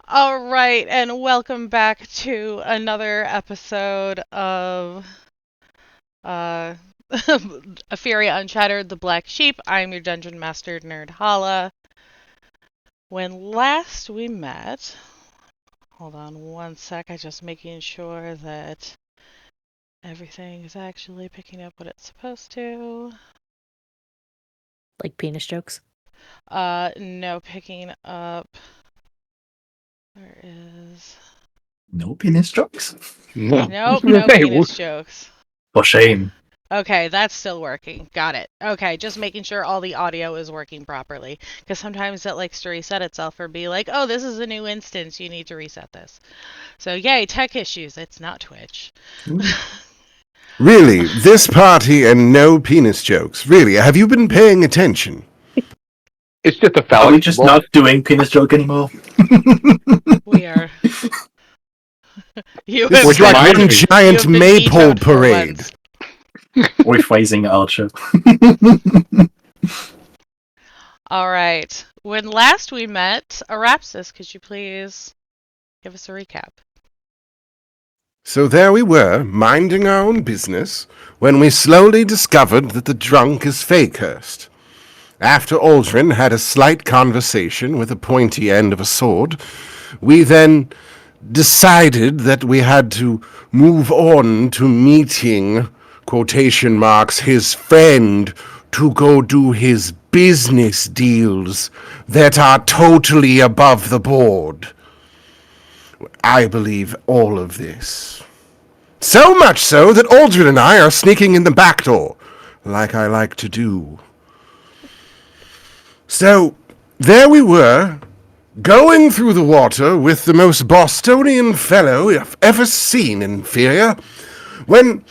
All right, and welcome back to another episode of uh, Efferia Unshattered, the Black Sheep. I'm your Dungeon Master, Nerd Hala. When last we met, hold on one sec, I'm just making sure that everything is actually picking up what it's supposed to. Like penis jokes? No, picking up. There is. No penis jokes? Nope, no Hey, penis jokes. for shame. Okay, that's still working. Got it. Okay, just making sure all the audio is working properly. Because sometimes it likes to reset itself or be like, oh, this is a new instance, you need to reset this. So, yay, tech issues. It's not Twitch. Really, this party and no penis jokes. Really, have you been paying attention? It's just a Are phallic we just symbol. not doing penis joke anymore? We are. You This have is like reminds one me- you giant have been maypole vetoed for parade. once. Rephrasing Archer. All right. When last we met, Arapsis, could you please give us a recap? So there we were, minding our own business, when we slowly discovered that the drunk is Fakehurst. After Aldrin had a slight conversation with the pointy end of a sword, we then decided that we had to move on to meeting, quotation marks, his friend to go do his business deals that are totally above the board. I believe all of this. So much so that Aldrin and I are sneaking in the back door, like I like to do. So, there we were, going through the water with the most Bostonian fellow I've ever seen in Efferia, when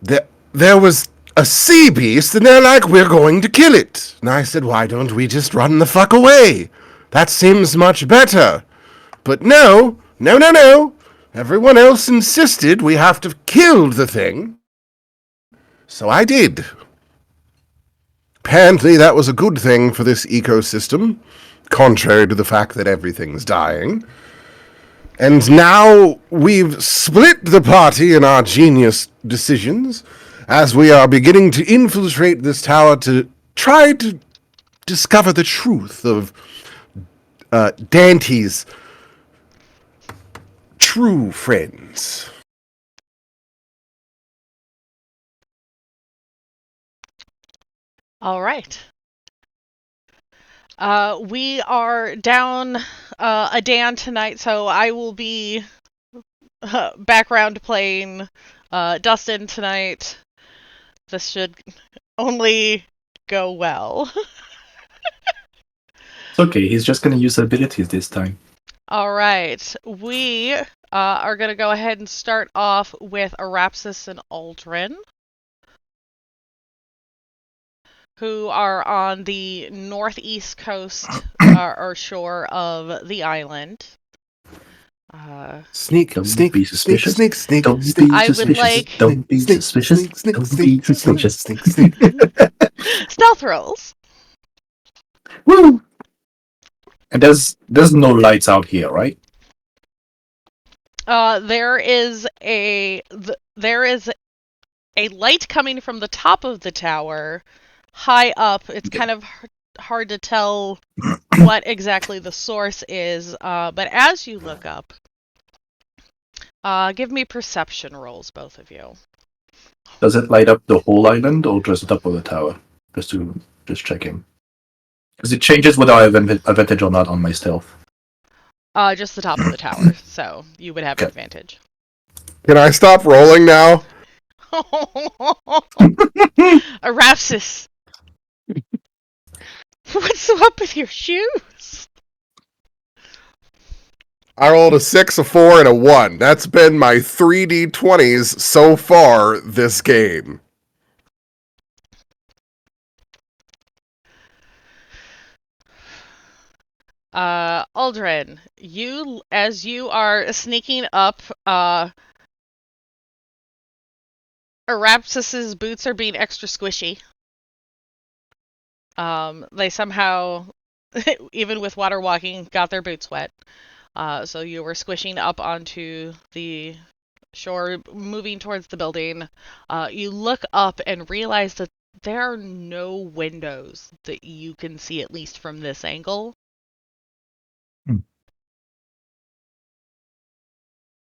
there was a sea beast, and they're like, we're going to kill it. And I said, why don't we just run the fuck away? That seems much better. But no. Everyone else insisted we have to kill the thing. So I did. Apparently that was a good thing for this ecosystem, contrary to the fact that everything's dying. And now we've split the party in our genius decisions, as we are beginning to infiltrate this tower to try to discover the truth of Dante's true friends. All right. We are down a Dan tonight, so I will be background playing Dustin tonight. This should only go well. It's okay, he's just gonna use abilities this time. All right. We are going to go ahead and start off with Arapsis and Aldrin, who are on the northeast coast or shore of the island. Sneak, Don't sneak, be sneak, suspicious. sneak, sneak, Don't sneak. be I would suspicious. like- Don't be Sneak, suspicious. sneak, sneak, Don't sneak, be suspicious. sneak, sneak. Stealth rolls. Woo! And there's no lights out here, right? There is a light coming from the top of the tower, high up. It's kind of hard to tell what exactly the source is, but as you look up, give me perception rolls, both of you. Does it light up the whole island or just the top of the tower? Just checking. Because it changes whether I have advantage or not on my stealth. Just the top of the tower, so you would have Okay. advantage. Can I stop rolling now? Arapsis! What's up with your shoes? I rolled a 6, a 4, and a 1. That's been my 3d20s so far this game. Aldrin, as you are sneaking up, Arapsis's boots are being extra squishy. They somehow, even with water walking, got their boots wet. So you were squishing up onto the shore, moving towards the building. You look up and realize that there are no windows that you can see, at least from this angle.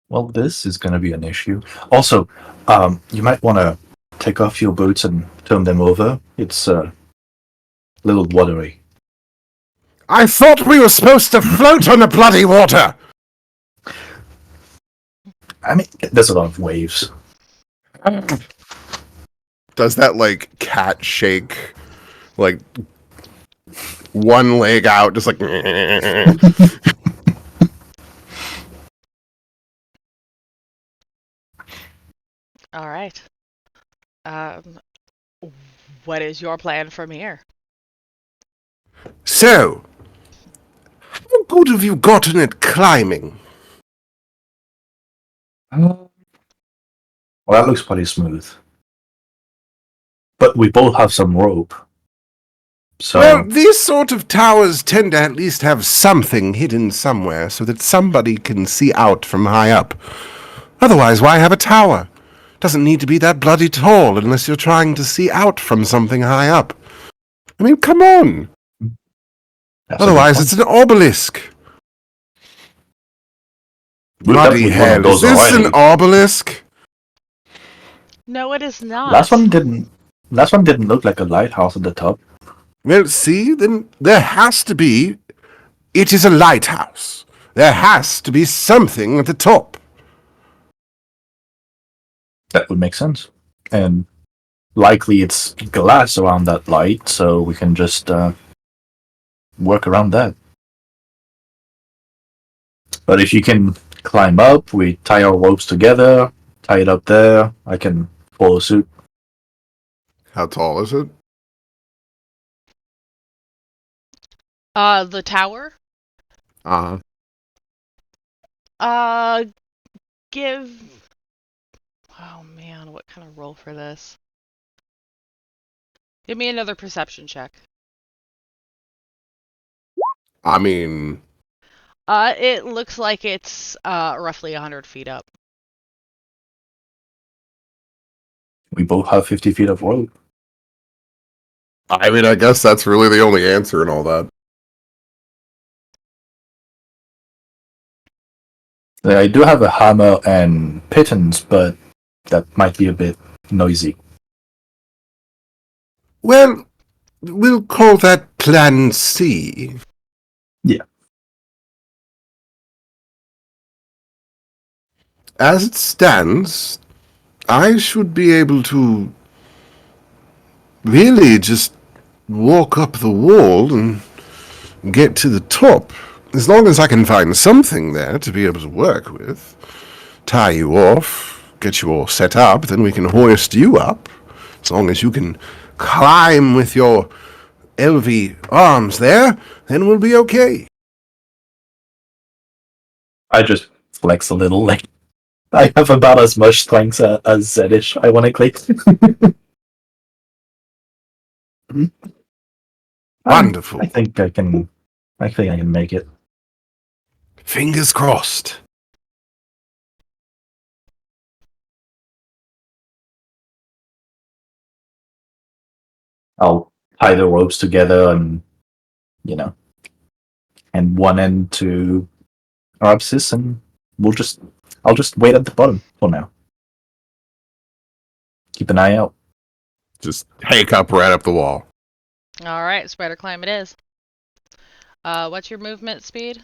Well, this is going to be an issue. Also, you might want to take off your boots and turn them over. It's a little watery. I thought we were supposed to float on the bloody water! I mean, there's a lot of waves. Does that, like, cat shake? Like, one leg out, just like... All right. What is your plan from here? So, how good have you gotten at climbing? Well, that looks pretty smooth. But we both have some rope. So, Well, these sort of towers tend to at least have something hidden somewhere so that somebody can see out from high up. Otherwise, why have a tower? Doesn't need to be that bloody tall unless you're trying to see out from something high up. I mean, come on. that's a good Otherwise, point. it's an obelisk. We've Bloody definitely one of hell, is those this already. an obelisk? No, it is not. Last one didn't. Last one didn't look like a lighthouse at the top. Well, see, then there has to be... It is a lighthouse. There has to be something at the top. That would make sense. And likely it's glass around that light, so we can just work around that. But if you can climb up, we tie our ropes together, tie it up there. I can follow suit. How tall is it? The tower? Uh-huh. Uh, give... Oh man, what kind of roll for this? Give me another perception check. I mean... It looks like it's roughly 100 feet up. We both have 50 feet of rope. I guess that's really the only answer and all that. I do have a hammer and pitons, but that might be a bit noisy. Well, we'll call that Plan C. Yeah. As it stands, I should be able to really just walk up the wall and get to the top. As long as I can find something there to be able to work with. Tie you off, get you all set up, then we can hoist you up. As long as you can climb with your elvy arms there, then we'll be okay. I just flex a little, like I have about as much strength as Zedish, ironically. Wonderful. I think I can make it. Fingers crossed. I'll tie the ropes together and, and one end to Arabsis, and I'll just wait at the bottom for now. Keep an eye out. Just hake up right up the wall. All right, spider climb it is. What's your movement speed?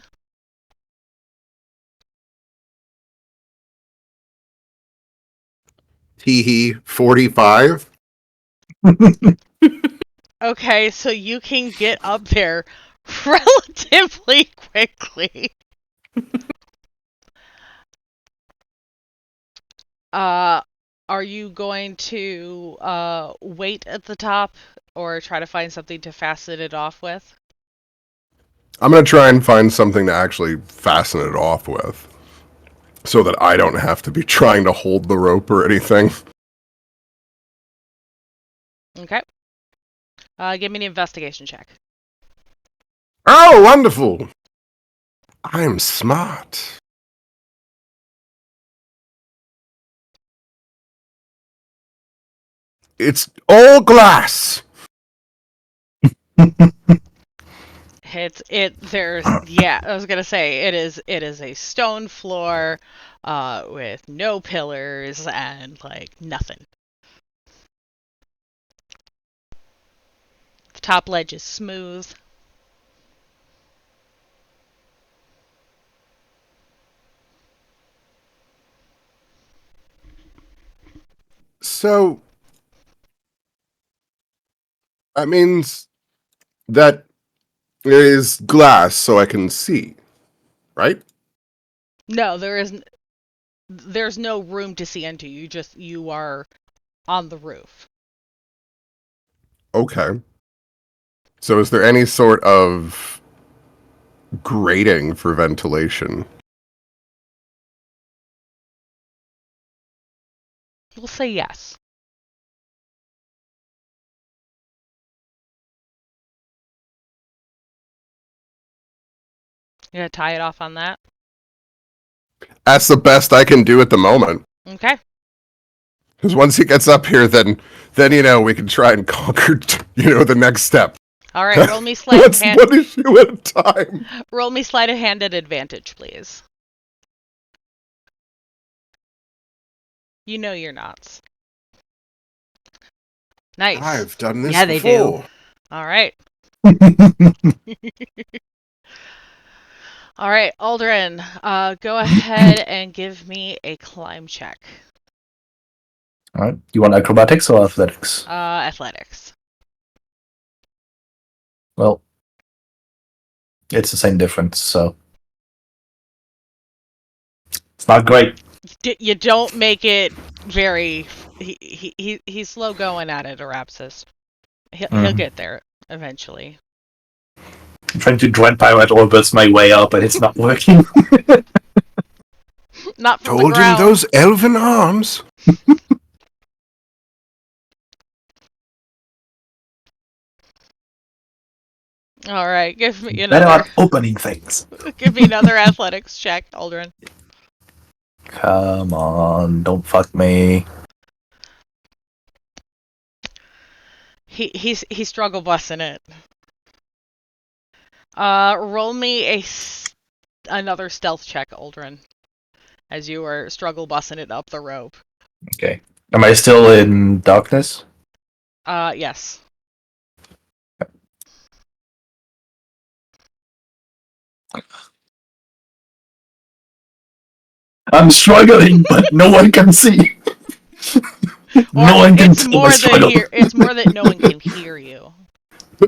Tee 45. Okay, so you can get up there relatively quickly. Are you going to wait at the top or try to find something to fasten it off with? I'm going to try and find something to actually fasten it off with. So that I don't have to be trying to hold the rope or anything. Okay. Give me an investigation check. Oh, wonderful! I'm smart. It's all glass. I was gonna say it is a stone floor with no pillars and like nothing. The top ledge is smooth. So that means that it is glass so I can see, right? No, there's no room to see into. You are on the roof. Okay. So is there any sort of grating for ventilation? We'll say yes. You gonna tie it off on that? That's the best I can do at the moment. Okay. Because once he gets up here, then we can try and conquer the next step. All right. Roll me sleight of hand. One issue at a time. Roll me sleight of hand at advantage, please. You know you're not. Nice. I've done this Yeah, they do. before. All right. All right, Aldrin, go ahead and give me a climb check. All right. You want acrobatics or athletics? Athletics. Well, it's the same difference, so it's not great. You don't make it very. He's slow going at it, Arapsis. He'll get there eventually. I'm trying to dread pirate orbits my way up, but it's not working. Not from the Told him ground. those elven arms. All right, give me Better another. at opening things. Give me another athletics check, Aldrin. Come on, don't fuck me. He's struggle busting it. Roll me another stealth check, Aldrin, as you are struggle busting it up the rope. Okay. Am I still in darkness? Yes. I'm struggling, but no one can see. No one can tell the struggle. It's more that no one can hear you.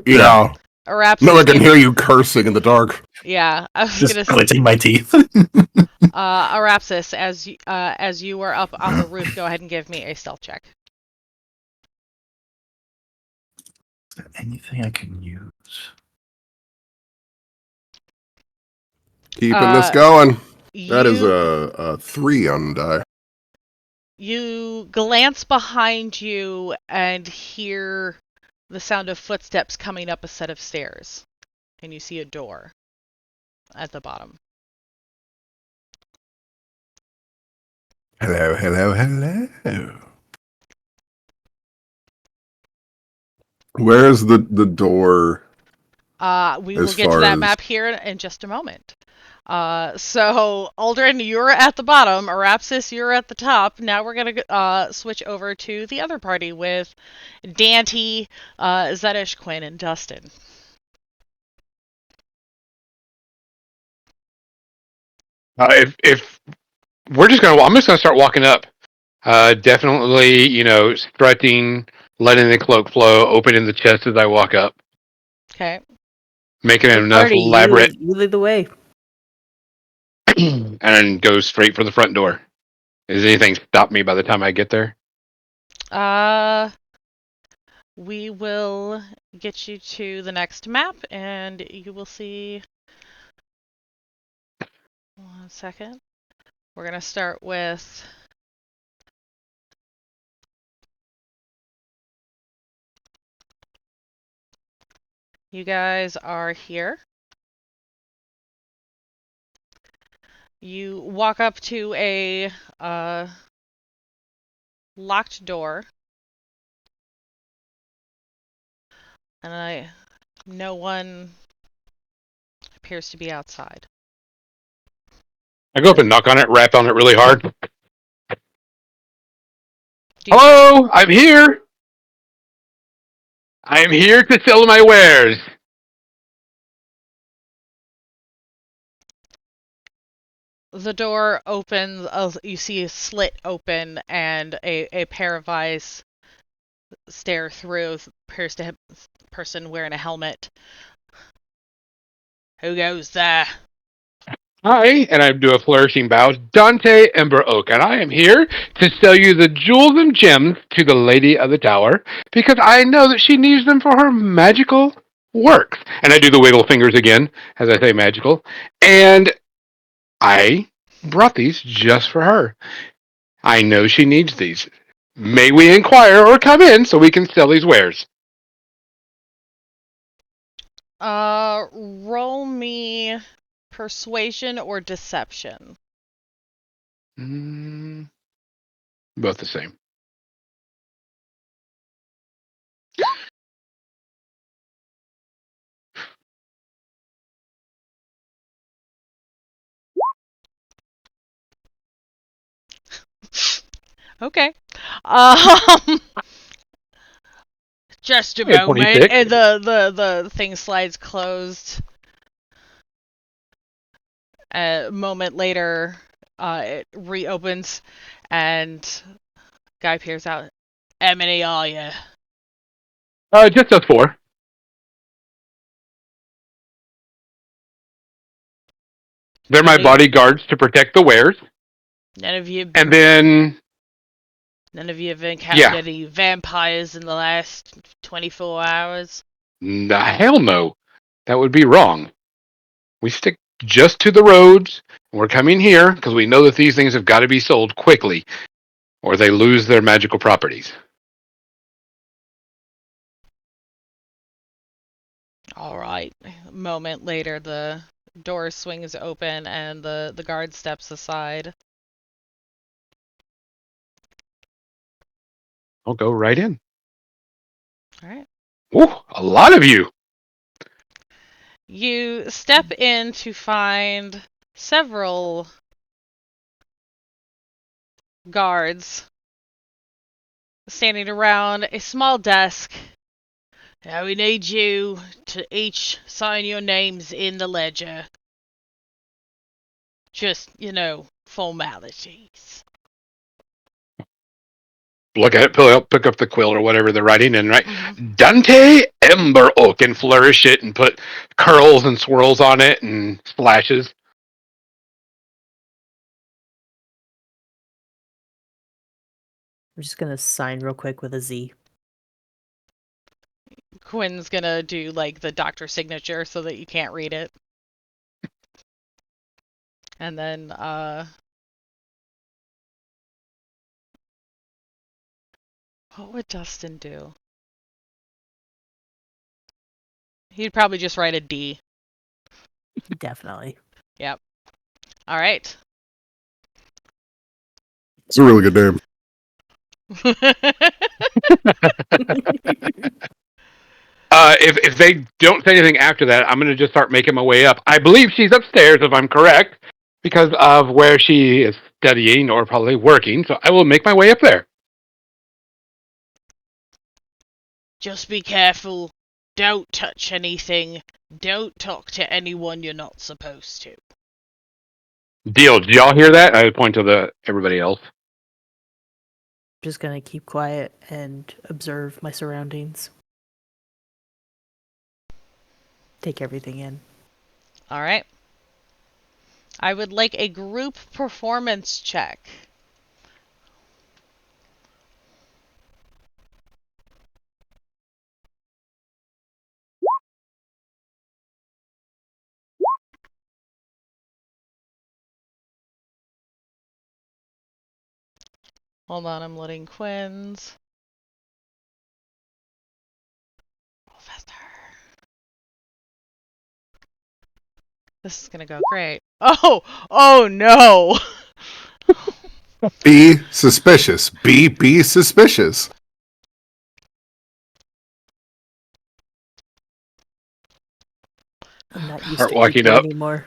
Yeah. Arapsis, No one can hear you cursing in the dark. Yeah, I was Just gonna. gritting my teeth. Arapsis, as you are up on the roof, go ahead and give me a stealth check. Anything I can use? Keeping this going. That is You a 3 on the die. you glance behind you and hear the sound of footsteps coming up a set of stairs, and you see a door at the bottom. Hello, hello, hello. Where's the door? We As will get to far that as- map here in just a moment. So Aldrin, you're at the bottom. Arapsis, you're at the top. Now we're gonna switch over to the other party with Dante, Zedish, Quinn, and Dustin. If we're just gonna, I'm just gonna start walking up. Definitely, strutting, letting the cloak flow, opening the chest as I walk up, Okay. making Hey, enough party, elaborate, you lead the way. and then go straight for the front door. Does anything stop me by the time I get there? We will get you to the next map, and you will see. 1 second. We're gonna start with. You guys are here. You walk up to a locked door, and no one appears to be outside. I go up and knock on it, rap on it really hard. Do you, Hello, I'm here. I am here to sell my wares. the door opens, you see a slit open, and a pair of eyes stare through, appears to have a person wearing a helmet. Who goes there? Hi, and I do a flourishing bow. Dante Ember Oak, and I am here to sell you the jewels and gems to the Lady of the Tower because I know that she needs them for her magical works. And I do the wiggle fingers again as I say magical. And I brought these just for her. I know she needs these. May we inquire or come in so we can sell these wares? Roll me persuasion or deception. Both the same. Okay. Um, just a moment, 26. and the thing slides closed. A moment later, it reopens, and guy peers out. How many are you? Just us four. They're None my of you, bodyguards to protect the wares. none of you, And then, none of you have encountered yeah, any vampires in the last 24 hours. hell no. That would be wrong. We stick just to the roads. We're coming here because we know that these things have got to be sold quickly or they lose their magical properties. All right. A moment later, the door swings open, and the guard steps aside. I'll go right in. All right. Ooh, a lot of you. You step in to find several guards standing around a small desk. Now we need you to each sign your names in the ledger. Just, formalities. Look at it, pick up the quill or whatever they're writing in, right? Mm-hmm. Dante Ember Oak, and flourish it and put curls and swirls on it and splashes. I'm just gonna sign real quick with a Z. Quinn's gonna do, the doctor signature so that you can't read it. And then, what would Dustin do? He'd probably just write a D. Definitely. Yep. All right. It's a really good name. If they don't say anything after that, I'm going to just start making my way up. I believe she's upstairs, if I'm correct, because of where she is studying or probably working. So I will make my way up there. Just be careful. Don't touch anything. Don't talk to anyone you're not supposed to. Deal. Did y'all hear that? I point to everybody else. Just gonna keep quiet and observe my surroundings. Take everything in. All right. I would like a group performance check. Hold on, I'm loading Quinn's. Roll faster. This is gonna go great. Oh no! Be suspicious. Be suspicious. I'm not used Start to walking people up. anymore.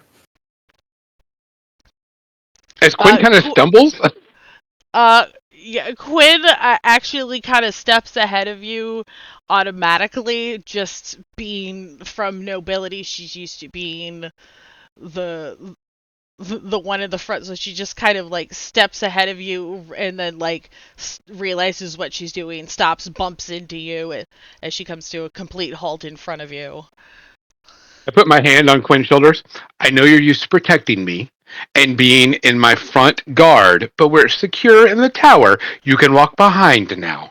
As Quinn kind of Qu- stumbles, yeah, Quinn actually kind of steps ahead of you automatically, just being from nobility. She's used to being the the one in the front, so she just kind of like steps ahead of you and then like realizes what she's doing, stops, bumps into you as she comes to a complete halt in front of you. I put my hand on Quinn's shoulders. I know you're used to protecting me and being in my front guard, but we're secure in the tower. You can walk behind now.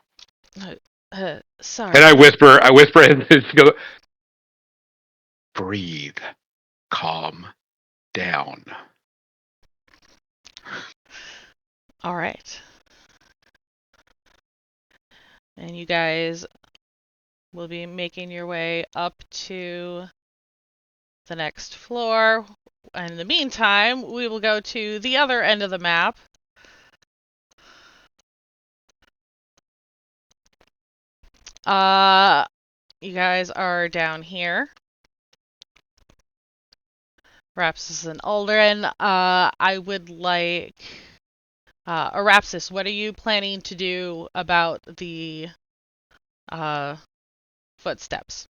And Sorry. I whisper, and just go, breathe, calm down. All right. And you guys will be making your way up to the next floor. And in the meantime, we will go to the other end of the map. You guys are down here. Rapsis and Aldrin. I would like Arapsis, what are you planning to do about the footsteps?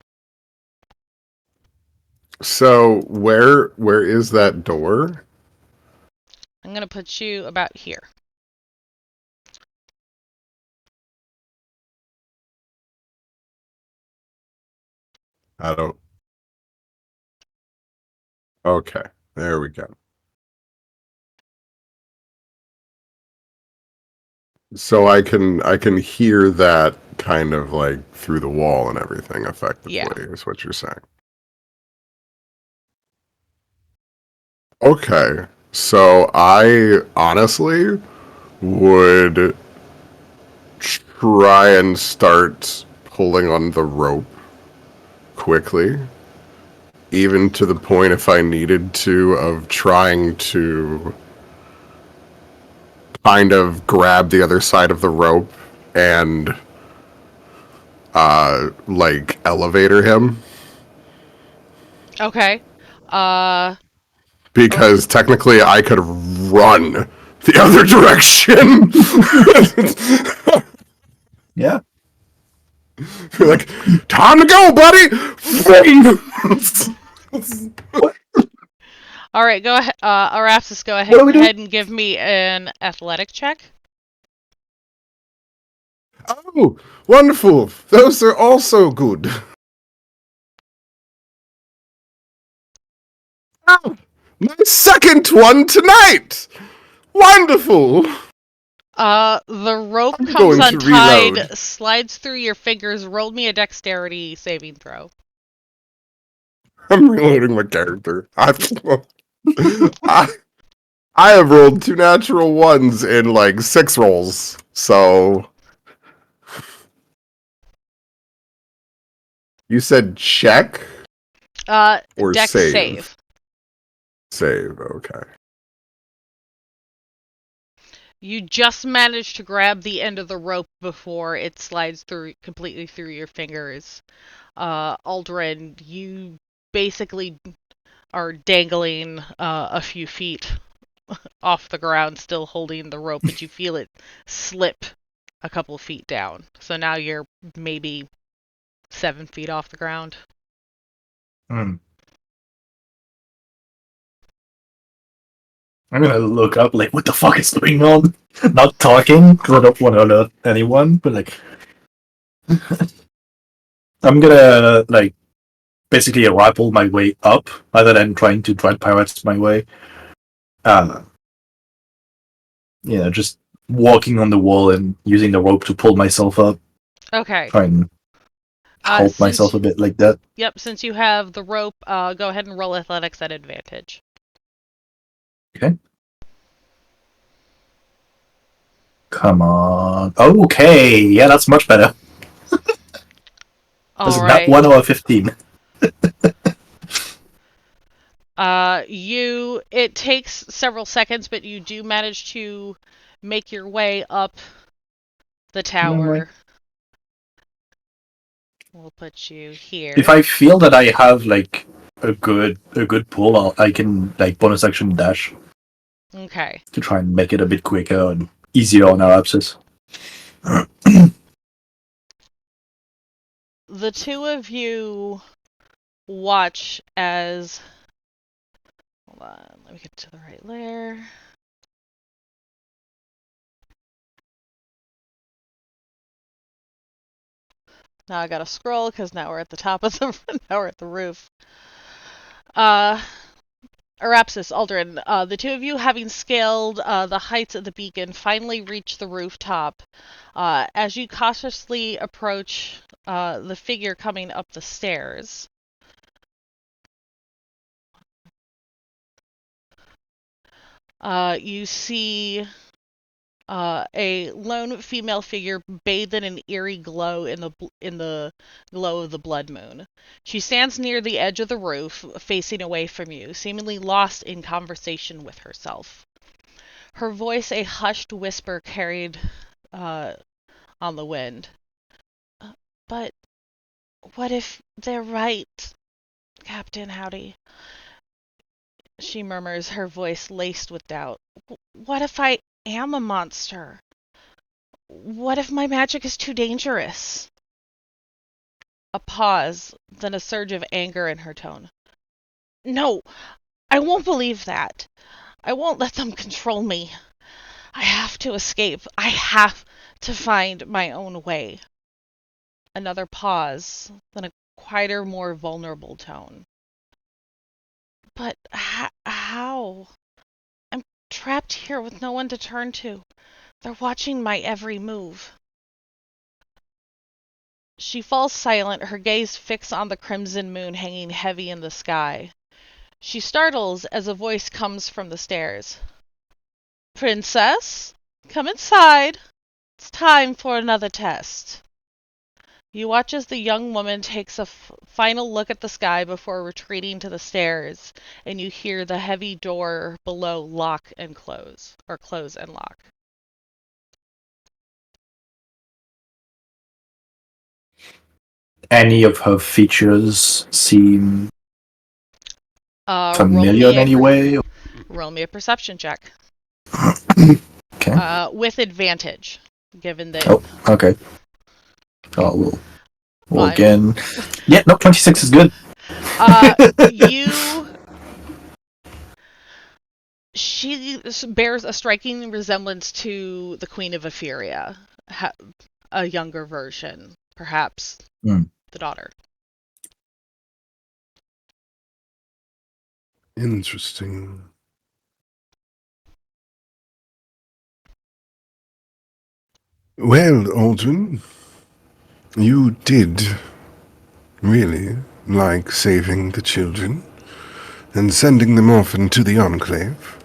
So where is that door? I'm gonna put you about here. I don't. Okay, there we go. So I can hear that kind of like through the wall and everything effectively, Yeah. is what you're saying. Okay. So I honestly would try and start pulling on the rope quickly, even to the point, if I needed to, of trying to kind of grab the other side of the rope and like elevator him, Okay. Uh, because technically I could run the other direction. Yeah. Like, time to go, buddy. all right, go ahead. Arapsis, go What are we doing? ahead and give me an athletic check. Oh, wonderful. Those are also good. Oh, my second one tonight. Wonderful. The rope I'm comes going to untied, reload. slides through your fingers. Roll me a dexterity saving throw. I'm reloading my character. I, I have rolled 2 natural ones in like 6 rolls. So you said check or Dex save. Save, okay. You just managed to grab the end of the rope before it slides through completely through your fingers. Aldrin, you basically are dangling a few feet off the ground, still holding the rope, but you feel it slip a couple feet down. So now you're maybe 7 feet off the ground. Hmm. I'm gonna look up, like, what the fuck is going on? Not talking, because I don't want to alert anyone, but, like, I'm gonna, like, basically rappel my way up, rather than trying to drag pirates my way. Just walking on the wall and using the rope to pull myself up, Okay. try and help myself a bit like that. Yep, since you have the rope, go ahead and roll athletics at advantage. Okay. Come on. Okay, yeah, that's much better. That's All not right. 1 out of 15. It takes several seconds, but you do manage to make your way up the tower. We'll put you here. If I feel that I have like a good pull, I can like bonus action dash Okay. to try and make it a bit quicker and easier on our abscess. The two of you watch as... Hold on, let me get to the right layer. Now I gotta scroll because now we're at the top of the now we're at the roof. Arapsis, Aldrin, the two of you, having scaled the heights of the beacon, finally reach the rooftop. As you cautiously approach the figure coming up the stairs, you see a lone female figure bathed in an eerie glow in the glow of the blood moon. She stands near the edge of the roof, facing away from you, seemingly lost in conversation with herself. Her voice a hushed whisper carried on the wind. But what if they're right, Captain Howdy? She murmurs, her voice laced with doubt. What if I am a monster? What if my magic is too dangerous? A pause, then a surge of anger in her tone. No, I won't believe that. I won't let them control me. I have to escape. I have to find my own way. Another pause, then a quieter, more vulnerable tone. But how? I'm trapped here with no one to turn to. They're watching my every move. She falls silent, her gaze fixed on the crimson moon hanging heavy in the sky. She startles as a voice comes from the stairs. Princess, come inside. It's time for another test. You watch as the young woman takes a final look at the sky before retreating to the stairs, and you hear the heavy door below lock and close, or close and lock. Any of her features seem Roll familiar in any way? Roll me a perception check. Okay. With advantage, given that. Oh, okay. Oh, we'll Fine. again. Yeah, no, 26 is good. She bears a striking resemblance to the Queen of Efferia, a younger version, perhaps the daughter. Interesting. Well, Aldrin, you did really like saving the children and sending them off into the Enclave.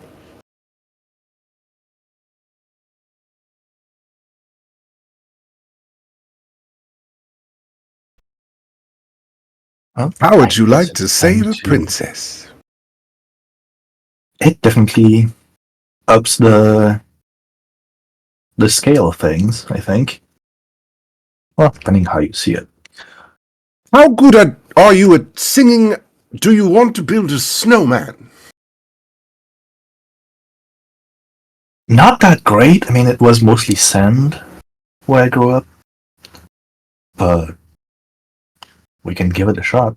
Well, How would you I like to save a tend to- princess? It definitely ups the scale of things, I think. Well, depending how you see it. How good are you at singing? Do you want to build a snowman? Not that great. I mean, it was mostly sand where I grew up. But we can give it a shot.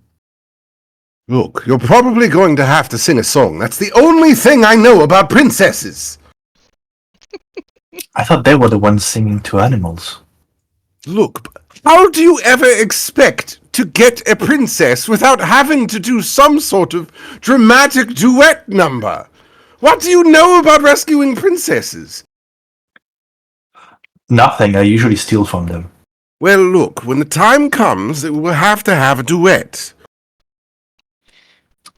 Look, you're probably going to have to sing a song. That's the only thing I know about princesses. I thought they were the ones singing to animals. Look, how do you ever expect to get a princess without having to do some sort of dramatic duet number? What do you know about rescuing princesses? Nothing. I usually steal from them. Well, look, when the time comes, we will have to have a duet.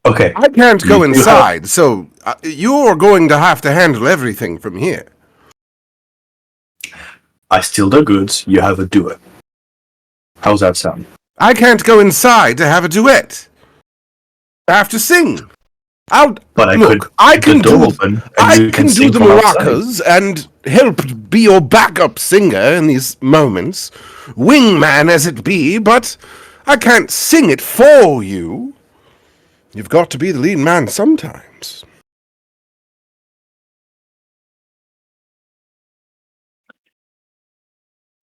Okay. I can't go You inside, so you're going to have to handle everything from here. I steal the goods. You have a duet. How's that sound? I can't go inside to have a duet. I have to sing. But I could I keep the can door do open, and I you can do sing the from outside. maracas and help be your backup singer in these moments, wingman as it be, but I can't sing it for you. You've got to be the lead man sometimes.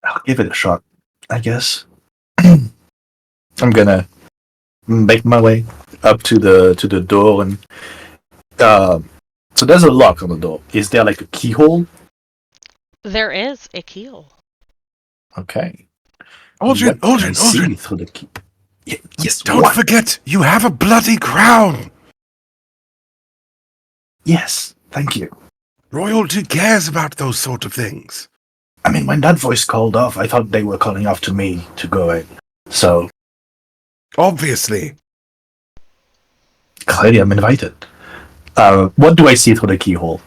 I'll give it a shot, I guess. I'm gonna make my way up to the door, and so there's a lock on the door. Is there like a keyhole? There is a keyhole. Okay. Aldrin, What can I see Aldrin, through the key? Yes. don't What? forget, you have a bloody crown. Yes. Thank you. Royalty cares about those sort of things. I mean, when that voice called off, I thought they were calling off to me to go in. So Obviously. clearly, I'm invited. What do I see through the keyhole?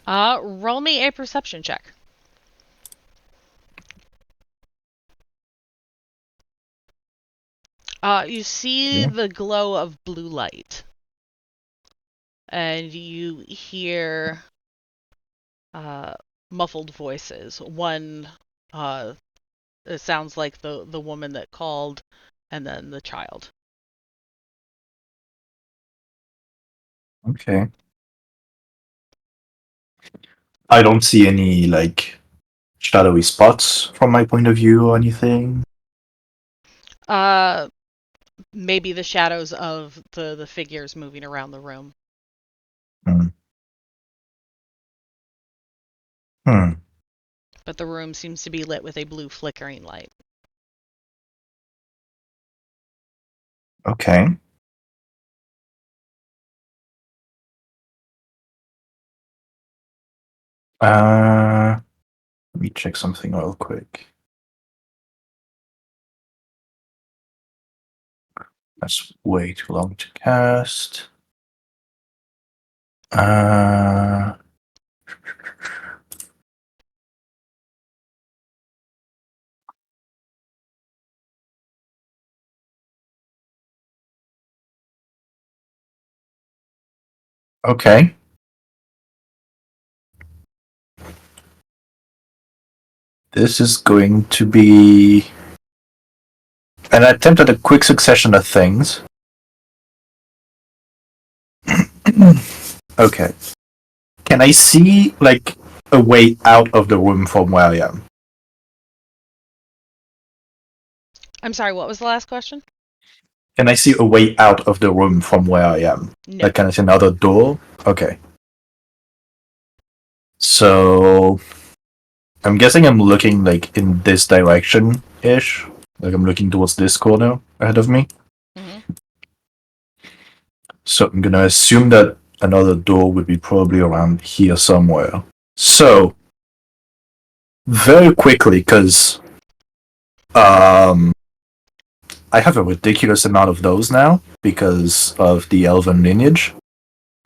Roll me a perception check. You see the glow of blue light, and you hear muffled voices. One, it sounds like the woman that called, and then the child. Okay. I don't see any like shadowy spots from my point of view or anything. Maybe the shadows of the figures moving around the room. Hmm. Hmm. But the room seems to be lit with a blue flickering light. Okay. Let me check something real quick. That's way too long to cast. Okay. This is going to be an attempt at a quick succession of things. Okay. Can I see, like, a way out of the room from where I am? I'm sorry, what was the last question? Can I see a way out of the room from where I am? No. Like, can I see another door? Okay. So, I'm guessing I'm looking, like, in this direction-ish. Like, I'm looking towards this corner ahead of me. Mm-hmm. So, I'm gonna assume that another door would be probably around here somewhere. So, very quickly, because I have a ridiculous amount of those now because of the elven lineage.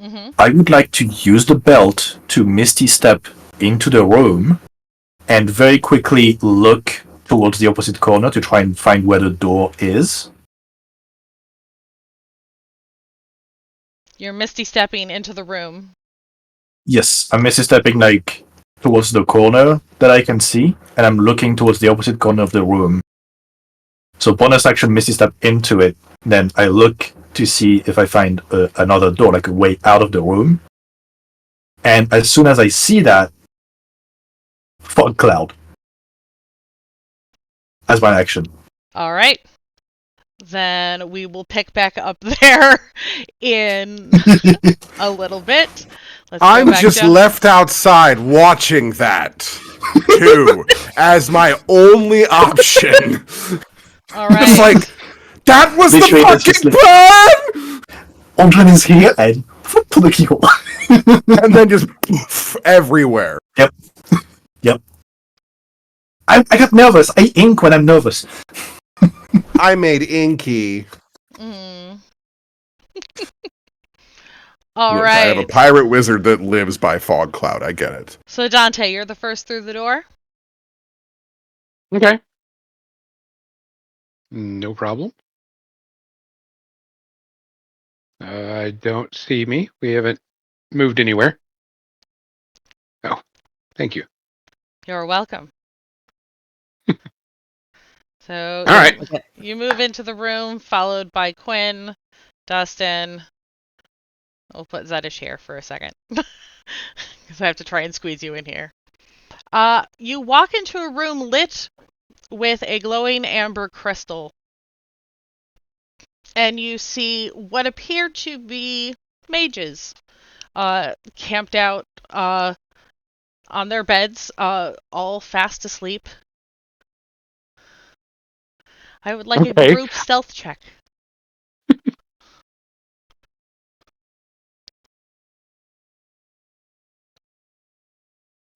Mm-hmm. I would like to use the belt to Misty Step into the room and very quickly look towards the opposite corner to try and find where the door is. You're misty stepping into the room. Yes, I'm Misty Stepping like towards the corner that I can see, and I'm looking towards the opposite corner of the room. So bonus action Misty Step into it, then I look to see if I find another door, like a way out of the room. And as soon as I see that, fog cloud as my action. All right. Then we will pick back up there in a little bit. Let's go I'm back just down. left outside watching that, too, as my only option. All right. It's like, that was Literally, the that's just fucking like- plan! Aldrin is here and pull the keyhole. And then just poof, everywhere. Yep. I got nervous. I ink when I'm nervous. I made Inky. Mm. All Look, right. I have a pirate wizard that lives by fog cloud. I get it. So Dante, you're the first through the door. Okay. No problem. I don't see me. We haven't moved anywhere. Oh, thank you. You're welcome. So All right. you move into the room, followed by Quinn, Dustin. We'll put Zedish here for a second, because I have to try and squeeze you in here. You walk into a room lit with a glowing amber crystal, and you see what appear to be mages, camped out on their beds, all fast asleep. I would like a Okay. group stealth check.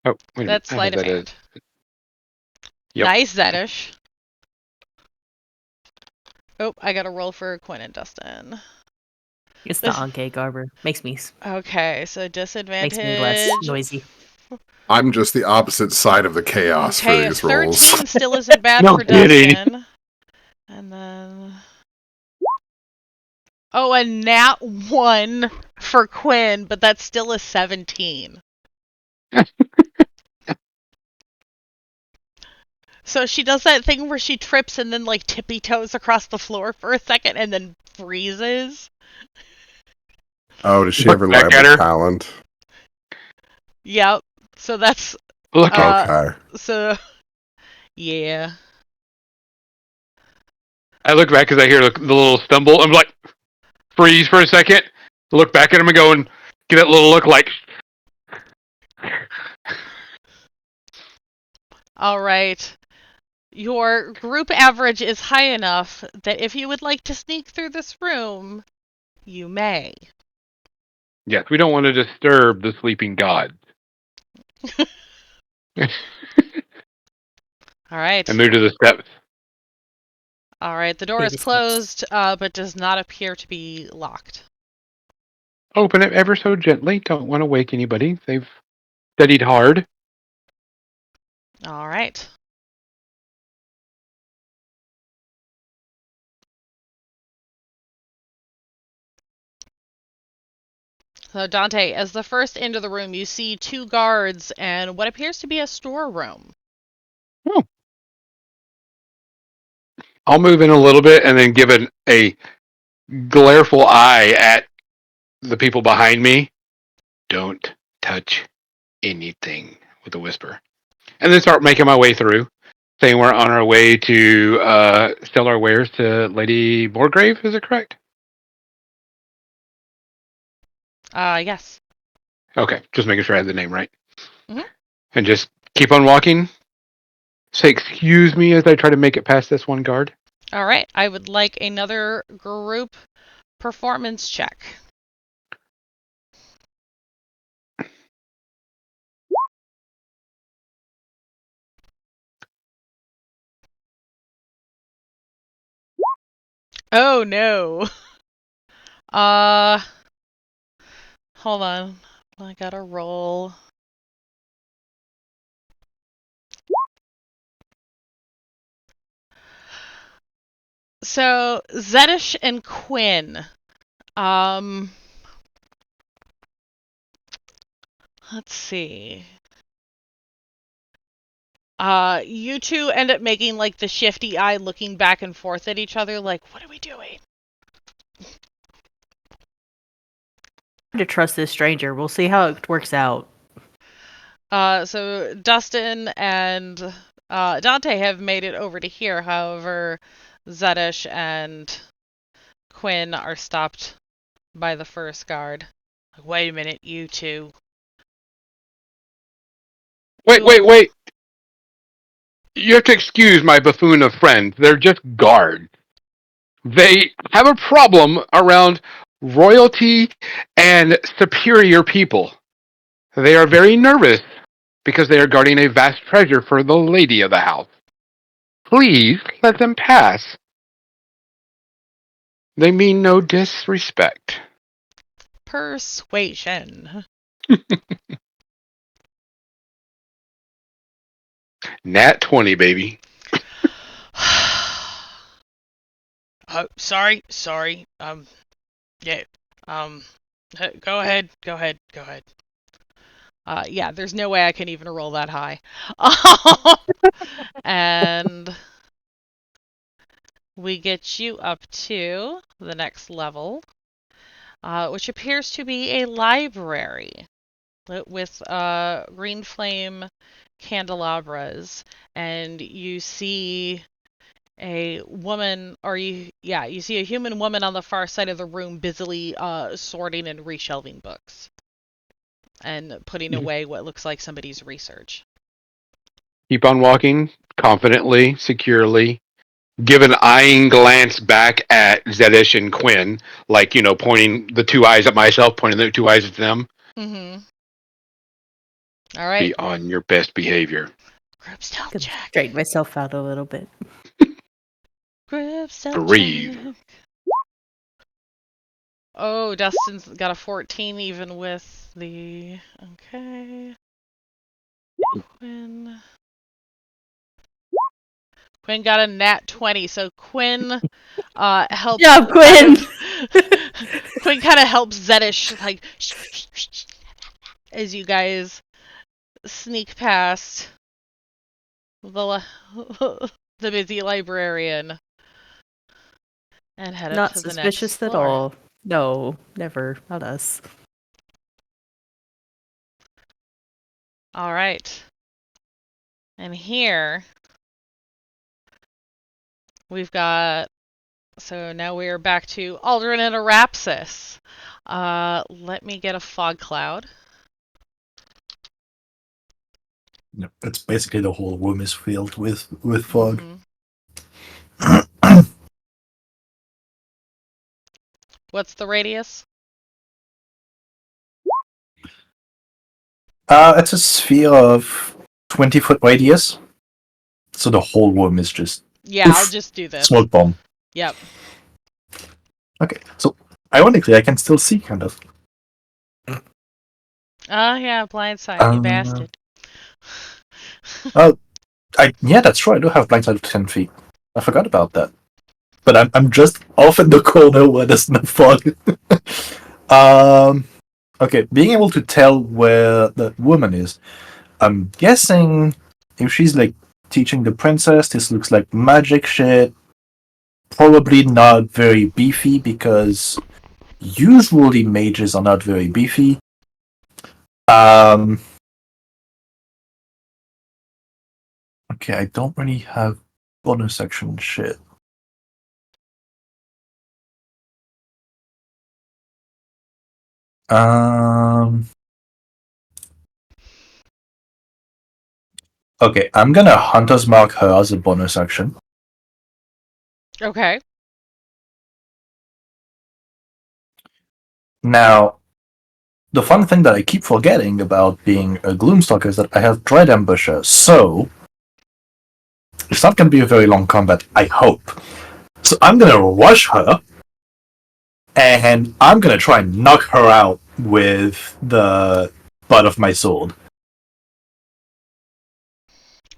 Oh, wait a minute. That's I sleight have of that as. hand. Yep. Nice, Zedish. Oh, I got to roll for Quinn and Dustin. It's the Anke Garber. Makes me Okay, so less disadvantage. noisy. I'm just the opposite side of the chaos for Okay, these rolls. 13 still isn't bad No for kidding. Dustin. And then... Oh, a nat 1 for Quinn, but that's still a 17. So she does that thing where she trips and then, like, tippy-toes across the floor for a second and then freezes. Oh, does she Look have back at reliable her. talent? Yep. So that's... Look at Okay. So... Yeah. I look back because I hear the little stumble. I'm like, freeze for a second. Look back at him and go and get that little look like. Alright. Your group average is high enough that if you would like to sneak through this room, you may. Yes, we don't want to disturb the sleeping god. Alright. And move to the steps. Alright, the door is Baby steps. closed, but does not appear to be locked. Open it ever so gently. Don't want to wake anybody. They've studied hard. Alright. So, Dante, as the first into the room, you see 2 guards and what appears to be a storeroom. Oh. I'll move in a little bit and then give a glareful eye at the people behind me. Don't touch anything, with a whisper. And then start making my way through, saying we're on our way to sell our wares to Lady Borgrave, is it correct? Yes. Okay, just making sure I have the name right. Mhm. And just keep on walking. Say excuse me as I try to make it past this one guard. Alright, I would like another group performance check. Oh no. Hold on. I gotta roll. So, Zedish and Quinn. Let's see. You two end up making like the shifty eye looking back and forth at each other like, what are we doing? To trust this stranger. We'll see how it works out. So Dustin and Dante have made it over to here. However, Zedish and Quinn are stopped by the first guard. Like, wait a minute, you two. Wait. You have to excuse my buffoon of friends. They're just guards. They have a problem around royalty and superior people. They are very nervous because they are guarding a vast treasure for the lady of the house. Please let them pass. They mean no disrespect. Persuasion. Nat 20, baby. Sorry. Yeah. Um, go ahead, go ahead, go ahead. Yeah, there's no way I can even roll that high. And we get you up to the next level, which appears to be a library with green flame candelabras, and you see a woman, or you see a human woman on the far side of the room busily sorting and reshelving books and putting away what looks like somebody's research. Keep on walking confidently, securely. Give an eyeing glance back at Zedish and Quinn, like, pointing the two eyes at myself, pointing the two eyes at them. Mm-hmm. All right. Be on your best behavior. Group stealth Could check. straighten myself out a little bit. Group stealth Breathe. check. Oh, Dustin's got a 14 even with the... Okay. Quinn got a nat 20, so Quinn helps... Yeah, Quinn! Quinn kind of helps Zedish, like, as you guys sneak past the the busy librarian and head up Not to the next suspicious at floor. all. No, never. Not us. All right. And here we've got... So now we are back to Aldrin and Arapsis. Let me get a fog cloud. No, it's basically the whole room is filled with fog. Mm-hmm. What's the radius? It's a sphere of 20-foot radius, so the whole room is just Yeah, I'll just do this. smoke bomb. Yep. Okay, so ironically, I can still see kind of. Oh, yeah, blindside, you bastard. Yeah, that's true. I do have blind sight of 10 feet. I forgot about that. But I'm just off in the corner where there's no fog. Okay, being able to tell where the woman is. I'm guessing if she's like teaching the princess, this looks like magic shit. Probably not very beefy because usually mages are not very beefy. Okay, I don't really have bonus action shit. Okay, I'm gonna Hunter's Mark her as a bonus action. Okay. Now, the fun thing that I keep forgetting about being a Gloomstalker is that I have Dread Ambusher, so it's not gonna be a very long combat, I hope. So I'm gonna rush her, and I'm gonna try and knock her out with the butt of my sword.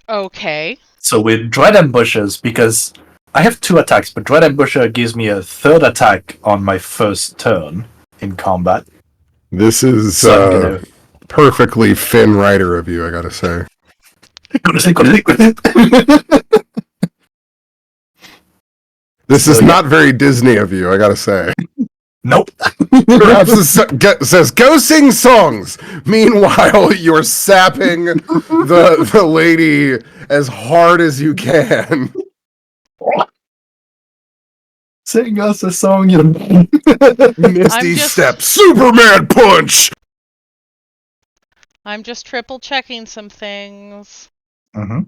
Okay. So with Dread Ambushers, because I have 2 attacks, but Dread Ambusher gives me a 3rd attack on my first turn in combat. This is So perfectly Finn Rider of you, I gotta say. This is not very Disney of you, I gotta say. Nope. Perhaps it says, go sing songs! Meanwhile, you're sapping the lady as hard as you can. Sing us a song, you Misty Step, Superman Punch! I'm just triple checking some things. Mm-hmm.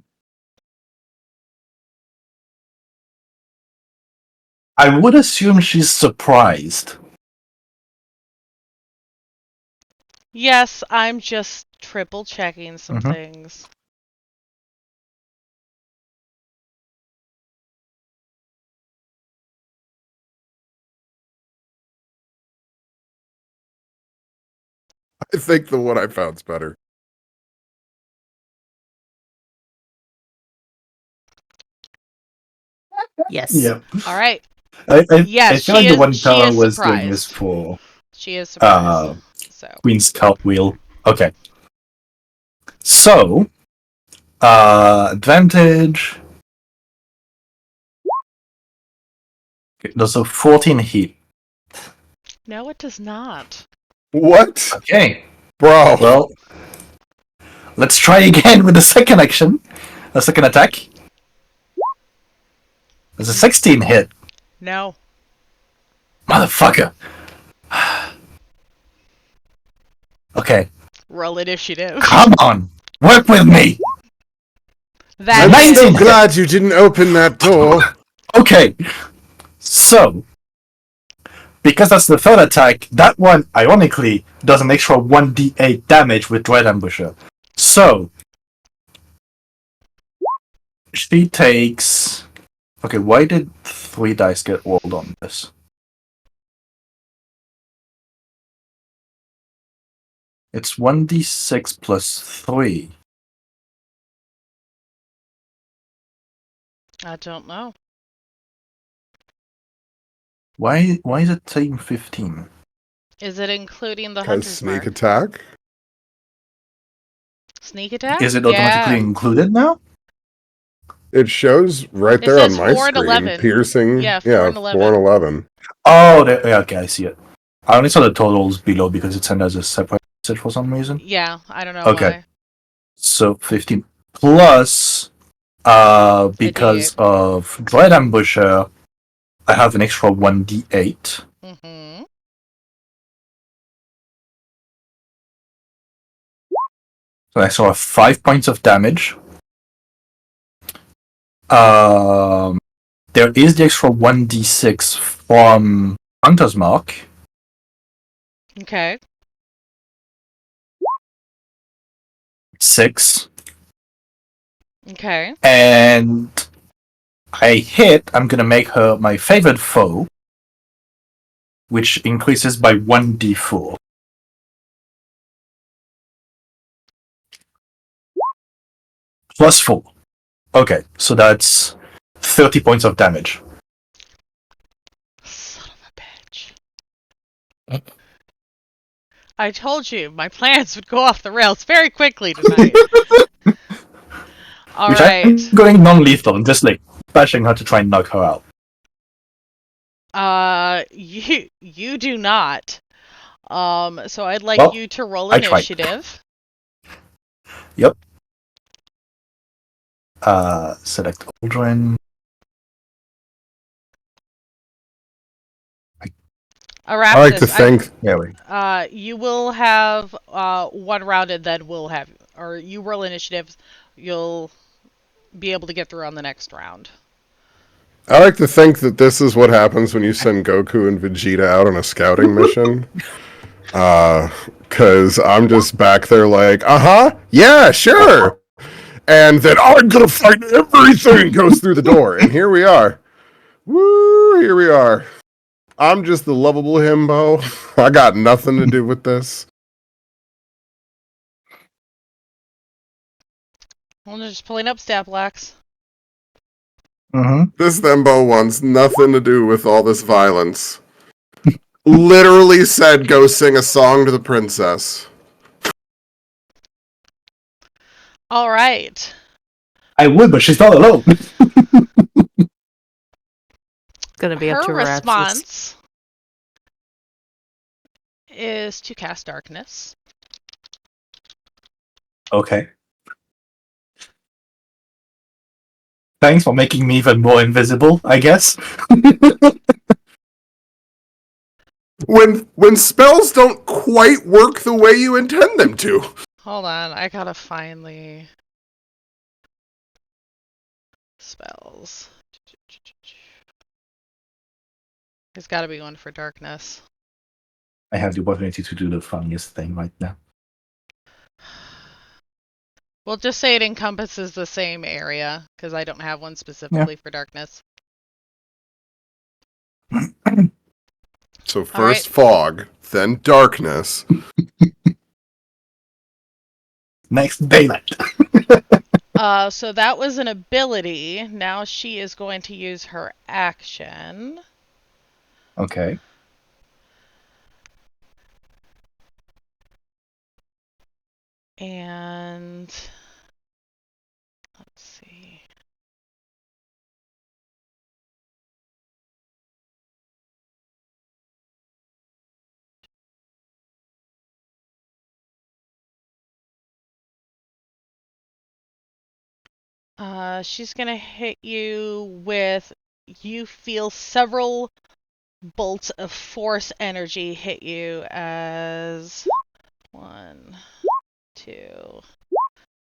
I would assume she's surprised. Yes, I'm just triple checking some things. I think the one I found's better. Yes. Yeah. All right. I Yes, feel like the one she Tara is was doing this surprised. for. She is surprised. So Queen's cartwheel. Okay. So, advantage. Okay, does a 14 hit? no, it does not. What? Okay. Bro. Well, let's try again with the second action. The second attack. There's a 16 hit. No. Motherfucker. Okay. Roll initiative. Come on. Work with me. That I'm Nice. so 19 hit. glad you didn't open that door. Okay. So, because that's the third attack, that one, ironically, does an extra 1d8 damage with Dread Ambusher. So, she takes... Okay, why did 3 dice get rolled on this? It's 1d6 plus 3. I don't know. Why is it taking 15? Is it including the Has hunter's sneak mark? attack? Sneak attack? Is it automatically Yeah. included now? It shows right It there on says my 4 and screen. 11. Piercing. Yeah, 4 and 11. 4 and 11. Oh, yeah, okay, I see it. I only saw the totals below because it's sent as a separate message for some reason. Yeah, I don't know Okay. why. So 15 plus, because of Dread Ambusher, I have an extra 1d8. Mm-hmm. So I saw 5 points of damage. There is the extra 1d6 from Hunter's Mark. Okay. 6. Okay. And I hit, I'm gonna make her my favorite foe, which increases by 1d4. Plus 4. Okay, so that's 30 points of damage. Son of a bitch. I told you my plans would go off the rails very quickly tonight. All Which right. I'm going non-lethal and just like bashing her to try and knock her out. You do not. So I'd like Well, you to roll I tried. initiative. Yep. Select Aldrin. Araptus, I like to think. There we you will have one round, and then we'll have, or you roll initiative. You'll be able to get through on the next round. I like to think that this is what happens when you send Goku and Vegeta out on a scouting mission. Cause I'm just back there like, yeah, sure. And then I'm gonna fight everything goes through the door. And here we are. Woo, here we are. I'm just the lovable himbo. I got nothing to do with this. I'm just pulling up stat blocks. Mm-hmm. This Thembo wants nothing to do with all this violence. Literally said, go sing a song to the princess. All right. I would, but she's not alone. Gonna be up to Her Rat's. response is to cast darkness. Okay. Thanks for making me even more invisible, I guess. When spells don't quite work the way you intend them to. Hold on, I gotta find the spells. There's gotta be one for darkness. I have the opportunity to do the funniest thing right now. We'll just say it encompasses the same area, because I don't have one specifically for darkness. So first fog, then darkness. Next, daylight. So that was an ability. Now she is going to use her action. Okay. She's gonna hit you with. You feel several bolts of force energy hit you as 1, 2,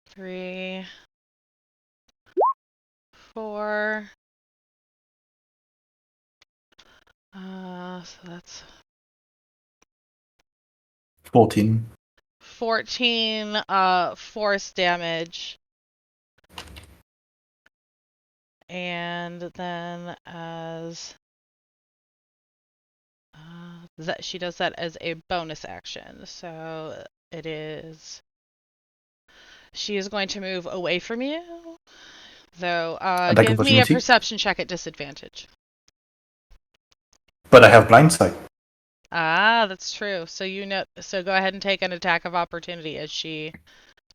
3, 4. So that's 14. 14 force damage. And then as that she does that as a bonus action. So it is she is going to move away from you. Though Attack give me a opportunity. perception check at disadvantage. But I have blind sight. Ah, that's true. So so go ahead and take an attack of opportunity as she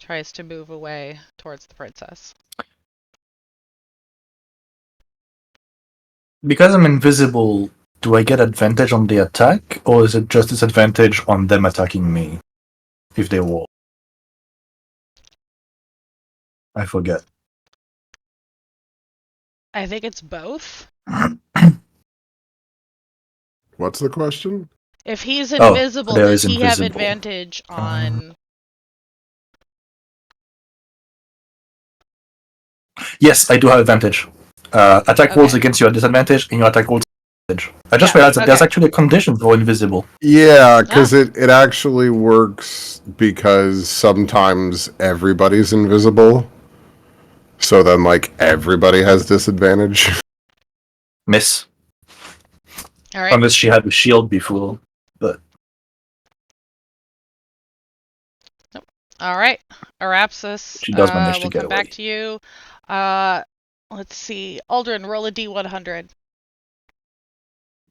tries to move away towards the princess. Because I'm invisible, do I get advantage on the attack, or is it just disadvantage on them attacking me if they walk? I forget. I think it's both. What's the question? If he's Oh, invisible, there does is he have invisible. advantage on? Yes, I do have advantage. Attack rolls against you at disadvantage, and your attack rolls advantage. I just realized that there's actually a condition for invisible. Yeah, because it actually works because sometimes everybody's invisible. So then, like, everybody has disadvantage. Miss. All right. Unless she had a shield before. But All right. Arapsis, she does manage to we'll get come away. back to you. Let's see. Aldrin, roll a D100.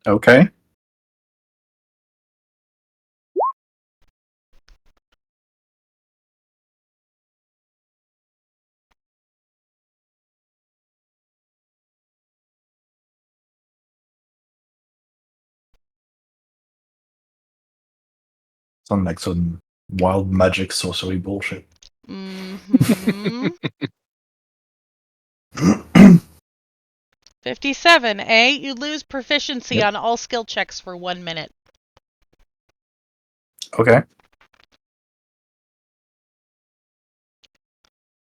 Okay. Sound like some wild magic sorcery bullshit. Mm-hmm. 57, eh? You lose proficiency Yep. on all skill checks for 1 minute. Okay.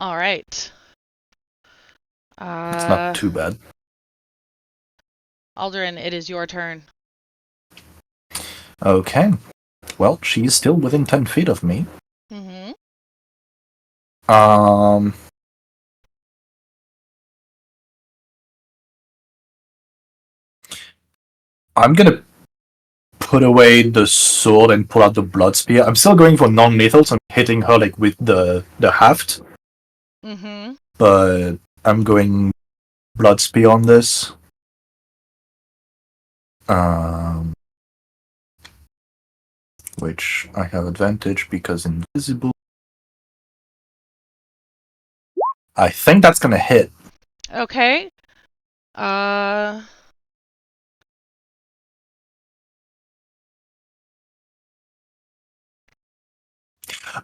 All right. It's not too bad. Aldrin, it is your turn. Okay. Well, she's still within 10 feet of me. Mm-hmm. I'm gonna put away the sword and pull out the blood spear. I'm still going for non-lethal, so I'm hitting her like with the haft. Mm-hmm. But I'm going blood spear on this. Which I have advantage because invisible. I think that's gonna hit. Okay.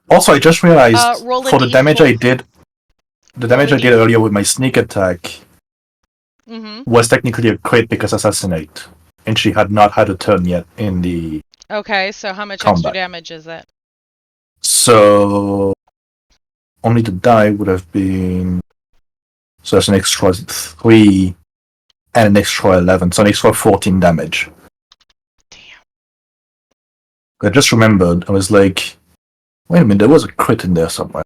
Also, I just realized roll a for the damage D4. I did, the Roll damage a I did D4. earlier with my sneak attack Mm-hmm. was technically a crit because assassinate, and she had not had a turn yet in the Okay, so how much extra combat. damage is it? So only to die would have been, so that's an extra 3 and an extra 11, so an extra 14 damage. Damn. I just remembered, I was like, wait a minute, there was a crit in there somewhere.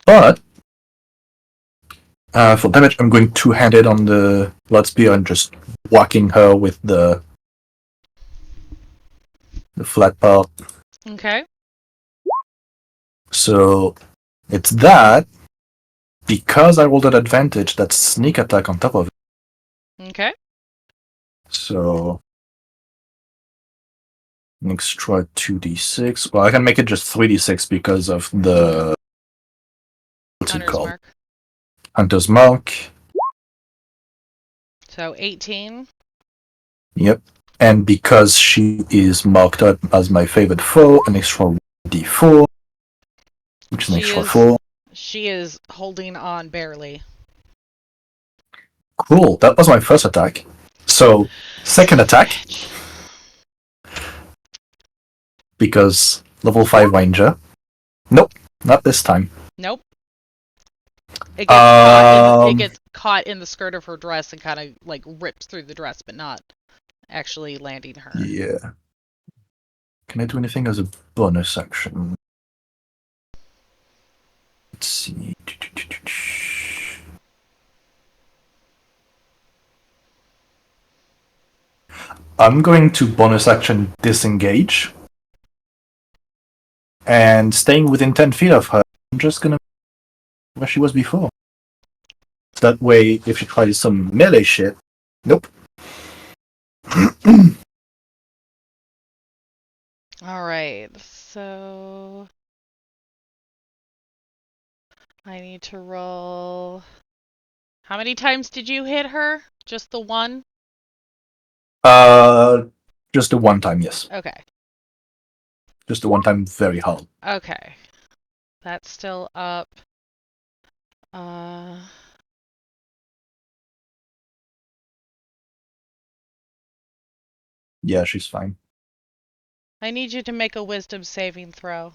But for damage, I'm going two-handed on the blood spear and just whacking her with the flat part. Okay. So it's that. Because I rolled an advantage, that's sneak attack on top of it. Okay. So an extra 2d6. Well, I can make it just 3d6 because of the what's it Hunter's called? mark. Hunter's mark. So 18. Yep. And because she is marked up as my favorite foe, an extra d4, which is an extra 4. She is holding on barely. Cool. That was my first attack. So, second attack, Bitch. because level 5 ranger. Nope, not this time. Nope. It gets it Um, gets caught in the skirt of her dress and kind of like rips through the dress, but not actually landing her. yeah. Can I do anything as a bonus action? Let's see. I'm going to bonus action disengage. And staying within 10 feet of her, I'm just gonna where she was before. So that way, if she tries some melee shit, nope. Alright, so I need to roll. How many times did you hit her? Just the one? Just the one time, yes. Okay. Just the one time, very hard. Okay. That's still up. Uh, Yeah, she's fine. I need you to make a wisdom saving throw.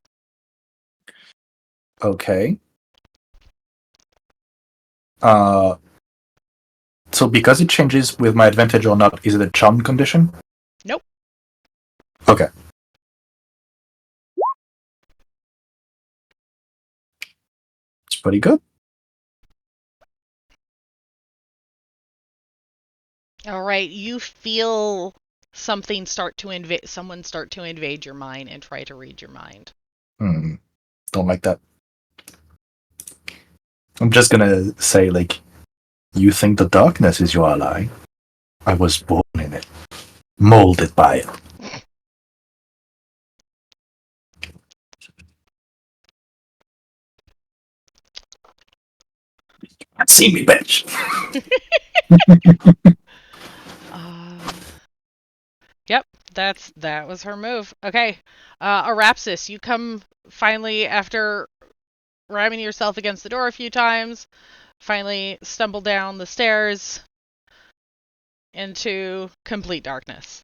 Okay. So because it changes with my advantage or not, is it a charmed condition? Nope. Okay. It's pretty good. Alright, you feel someone start to invade your mind and try to read your mind. Don't like that. I'm just gonna say, like, you think the darkness is your ally? I was born in it. Molded by it. See me, bitch! Yep, that was her move. Okay, Arapsis, you come finally after ramming yourself against the door a few times. Finally, stumble down the stairs into complete darkness.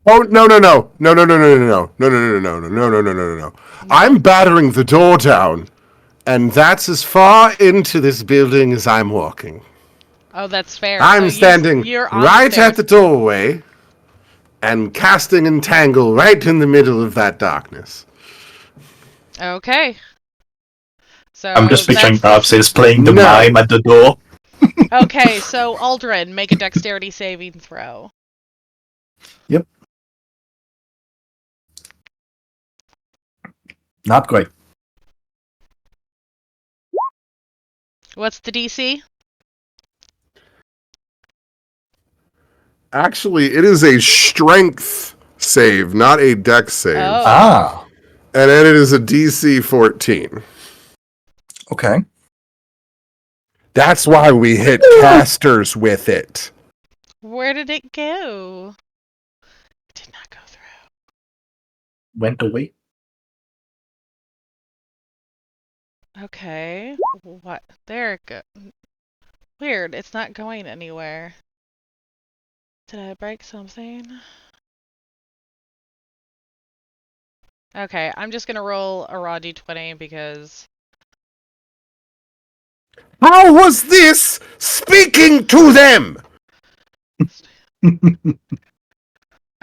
Oh no no no no no no no no no no no no no no no no no no! I'm battering the door down, and that's as far into this building as I'm walking. Oh, that's fair. I'm So standing you're on right the at stairs. the doorway, and casting Entangle right in the middle of that darkness. Okay. So I'm just picturing that's Arpsis playing the No. mime at the door. okay. So Aldrin, make a dexterity saving throw. Yep. Not great. What's the DC? Actually, it is a strength save, not a dex save. Oh. Ah, And then it is a DC 14. okay. That's why we hit casters with it. Where did it go? It did not go through. Went away. Okay. What? There it go. Weird. It's not going anywhere. Did I break something? Okay, I'm just gonna roll a raw d20 because... How was this speaking to them?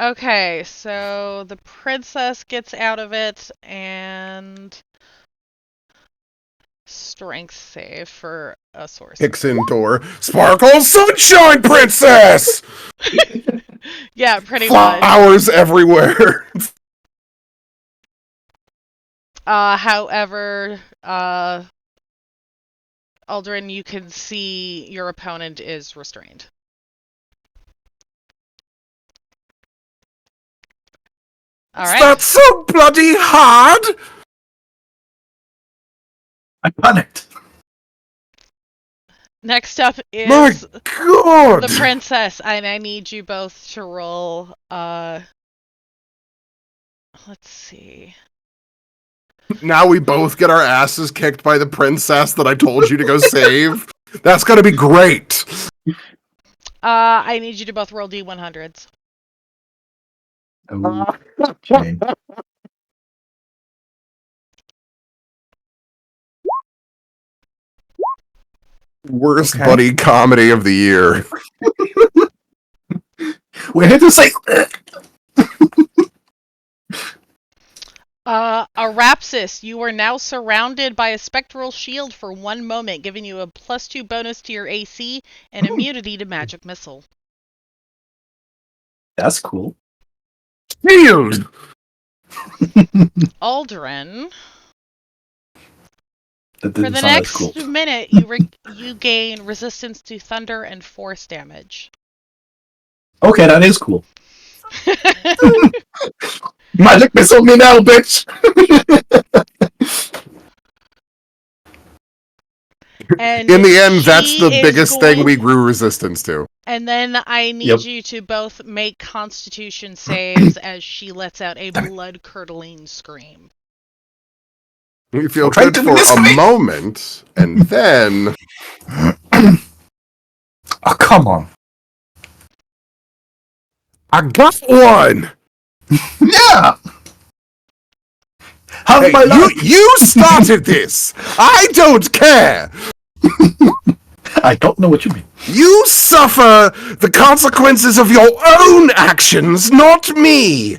Okay, so the princess gets out of it, and... Strength save for a sorcerer. Hickson door. Sparkle sunshine princess! Yeah, pretty much. Flowers everywhere. However, Aldrin, you can see your opponent is restrained. Alright. That's so bloody hard! I panicked. Next up My is god! the princess, and I need you both to roll, let's see. Now we both get our asses kicked by the princess that I told you to go save. That's gonna be great. I need you to both roll D100s. Okay. Worst Okay. buddy comedy of the year. We're here to say. Arapsis, you are now surrounded by a spectral shield for 1 moment, giving you a +2 bonus to your AC and immunity to magic missile. That's cool. Shield! Aldrin, That for didn't the sound as next cool. minute, you gain resistance to thunder and force damage. Okay, that is cool. Magic missile me now, bitch! And In the end, that's she the is biggest going- thing we grew resistance to. And then I need Yep. you to both make Constitution saves as she lets out a blood-curdling scream. We feel Don't try good to for miss a me. moment, and then Oh, come on. I got one. Yeah! How's Hey, my luck? you started this. I don't care. I don't know what you mean. You suffer the consequences of your own actions, not me.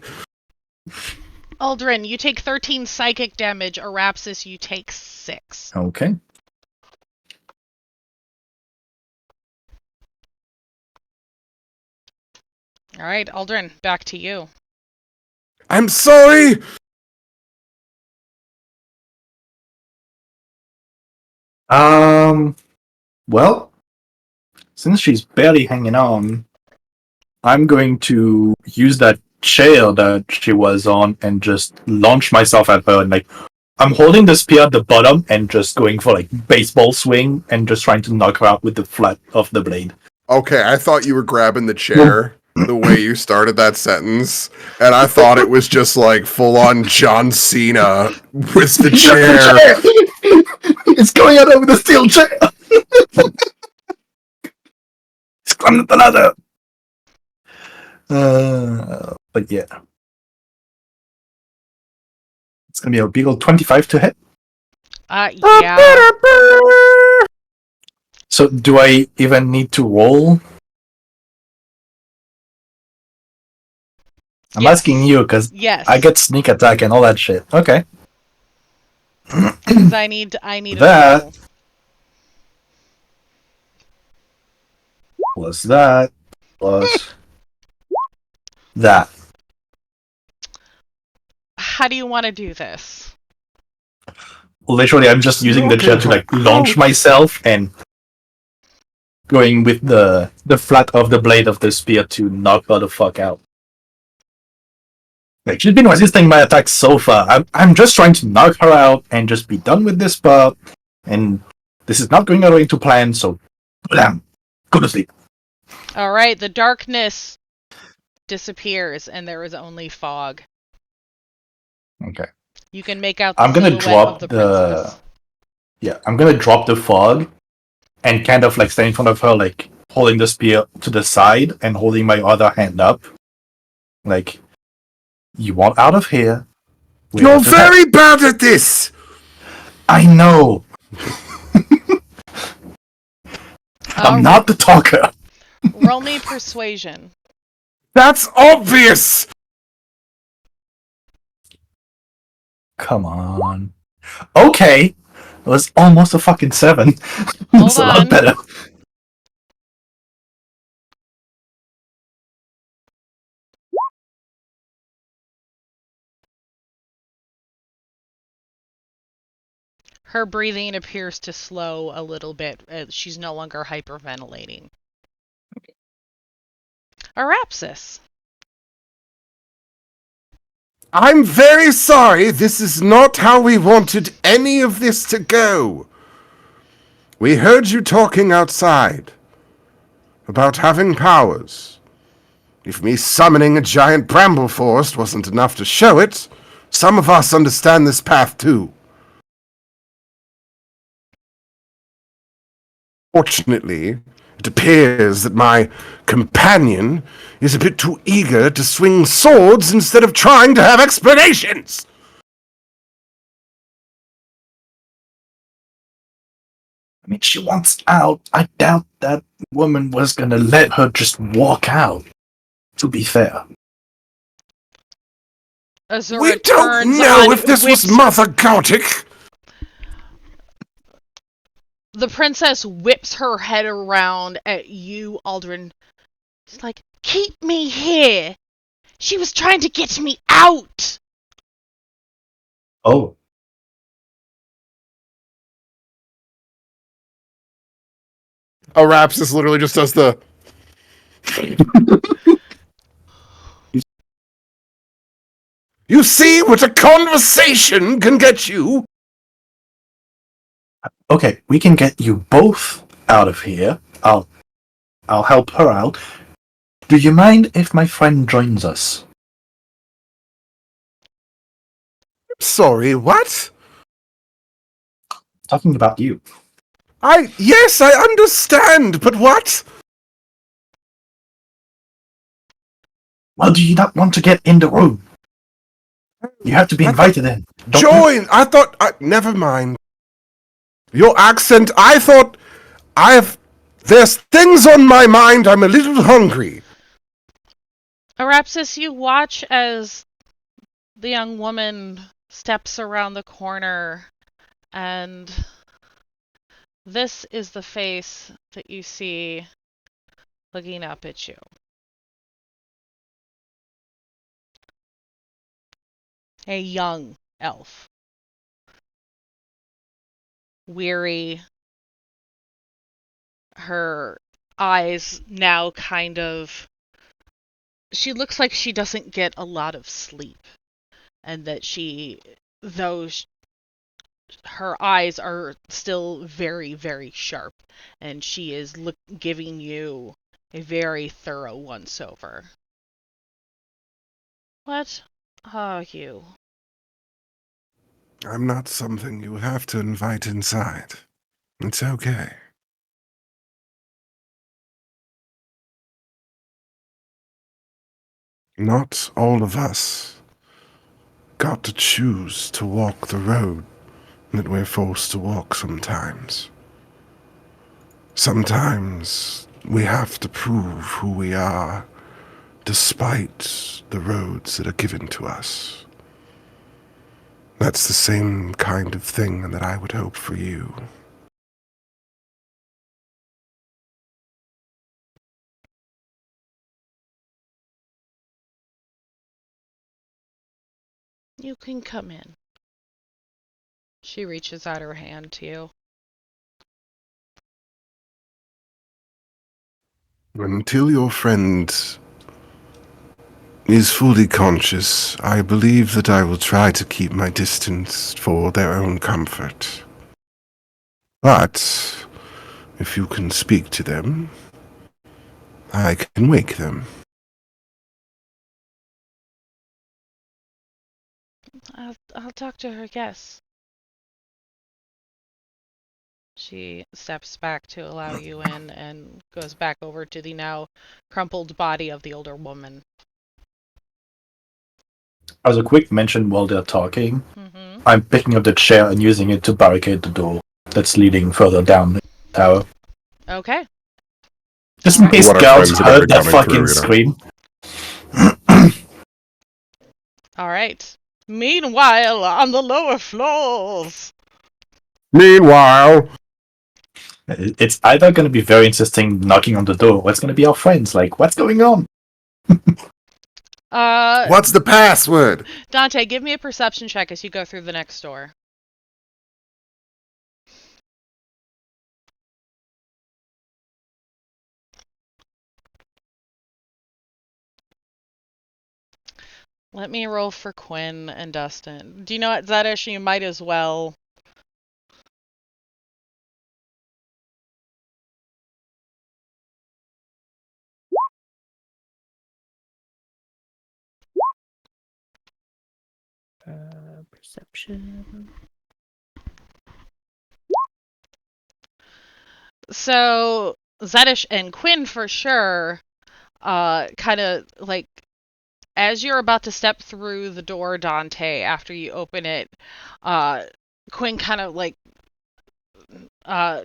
Aldrin, you take 13 psychic damage. Arapsis, you take 6. Okay. All right, Aldrin, back to you. I'm sorry. Well, since she's barely hanging on, I'm going to use that chair that she was on and just launch myself at her. And I'm holding the spear at the bottom and just going for baseball swing and just trying to knock her out with the flat of the blade. Okay, I thought you were grabbing the chair the way you started that sentence, and I thought it was just full on John Cena with the chair. It's going out over the steel chair. It's climbing the ladder. But yeah. It's gonna be a big old 25 to hit. Yeah. So do I even need to roll? I'm Yes. asking you because Yes. I get sneak attack and all that shit. Okay. Because I need That- a roll. Plus that. Plus that. How do you want to do this? Literally, I'm just using the chair to launch myself and going with the flat of the blade of the spear to knock her the fuck out. She's been resisting my attacks so far. I'm just trying to knock her out and just be done with this part. And this is not going according to plan, so blam, go to sleep. All right, the darkness disappears and there is only fog. Okay. You can make out the I'm gonna silhouette drop of the the princess. Yeah, I'm gonna drop the fog and kind of stand in front of her, holding the spear to the side and holding my other hand up. You want out of here. You're very bad at this. I know. I'm not the talker. Roll me persuasion. That's obvious. Come on. Okay. It was almost a fucking 7. It's a Hold lot on. better. Her breathing appears to slow a little bit. She's no longer hyperventilating. Arapsis. I'm very sorry. This is not how we wanted any of this to go. We heard you talking outside about having powers. If me summoning a giant bramble forest wasn't enough to show it, Some of us understand this path too. Fortunately, it appears that my companion is a bit too eager to swing swords instead of trying to have explanations. I mean, she wants out. I doubt that woman was gonna let her just walk out, to be fair. Azura We don't turns know on, if this was whips. Mother Gothic. The princess whips her head around at you, Aldrin. She's like, "Keep me here! She was trying to get me out!" Oh. Rapsis literally just does the. You see what a conversation can get you? Okay, we can get you both out of here. I'll help her out. Do you mind if my friend joins us? Sorry, what? Talking about you. Yes, I understand, but what? Well, do you not want to get in the room? You have to be invited in. Don't you? Join! I thought. Never mind. Your accent, I thought. There's things on my mind, I'm a little hungry. Arapsis, you watch as the young woman steps around the corner, and this is the face that you see looking up at you. A young elf. Weary. Her eyes now kind of... She looks like she doesn't get a lot of sleep. And that her eyes are still very, very sharp. And she is giving you a very thorough once-over. What are you? I'm not something you have to invite inside. It's okay. Not all of us got to choose to walk the road that we're forced to walk sometimes. Sometimes we have to prove who we are despite the roads that are given to us. That's the same kind of thing that I would hope for you. You can come in. She reaches out her hand to you. Until your friend is fully conscious, I believe that I will try to keep my distance for their own comfort. But if you can speak to them, I can wake them. I'll talk to her, yes. She steps back to allow you in and goes back over to the now crumpled body of the older woman. As a quick mention while they're talking, Mm-hmm. I'm picking up the chair and using it to barricade the door that's leading further down the tower. Okay. Just in Alright. case What our guards friends are gonna heard be that coming fucking through, you know. scream. Alright. Meanwhile, on the lower floors. Meanwhile, It's either going to be very insisting knocking on the door, or it's going to be our friends. Like, what's going on? What's the password? Dante, give me a perception check as you go through the next door. Let me roll for Quinn and Dustin. Do you know what, Zedish? You might as well. Perception. So Zedish and Quinn for sure, kind of like as you're about to step through the door, Dante, after you open it, Quinn kind of like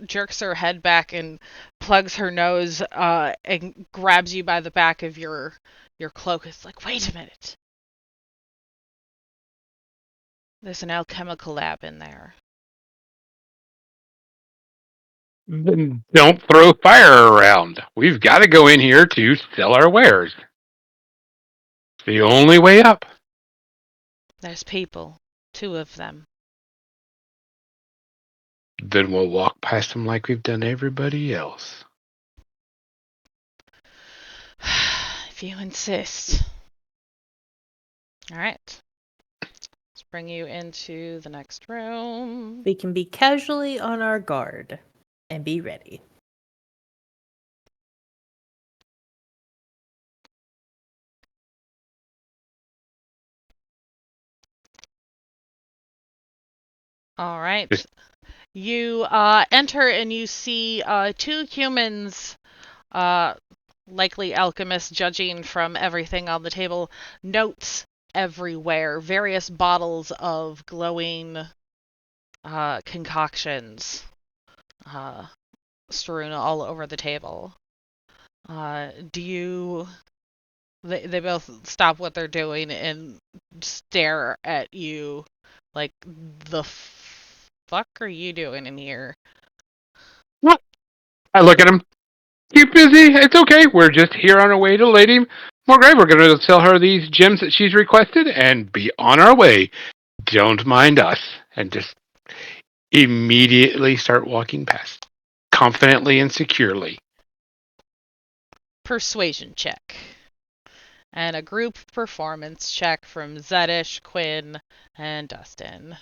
jerks her head back and plugs her nose and grabs you by the back of your cloak. It's like, wait a minute. There's an alchemical lab in there. Then don't throw fire around. We've got to go in here to sell our wares. It's the only way up. There's people. 2 of them. Then we'll walk past them like we've done everybody else. If you insist. Alright. Let's bring you into the next room. We can be casually on our guard and be ready. Alright. You enter and you see 2 humans, likely alchemists, judging from everything on the table. Notes everywhere. Various bottles of glowing concoctions strewn all over the table. Do you... They both stop what they're doing and stare at you like, the fuck are you doing in here? What? I look at him. Keep busy. It's okay. We're just here on our way to Lady Morgrave. We're going to sell her these gems that she's requested and be on our way. Don't mind us. And just immediately start walking past. Confidently and securely. Persuasion check. And a group performance check from Zedish, Quinn, and Dustin.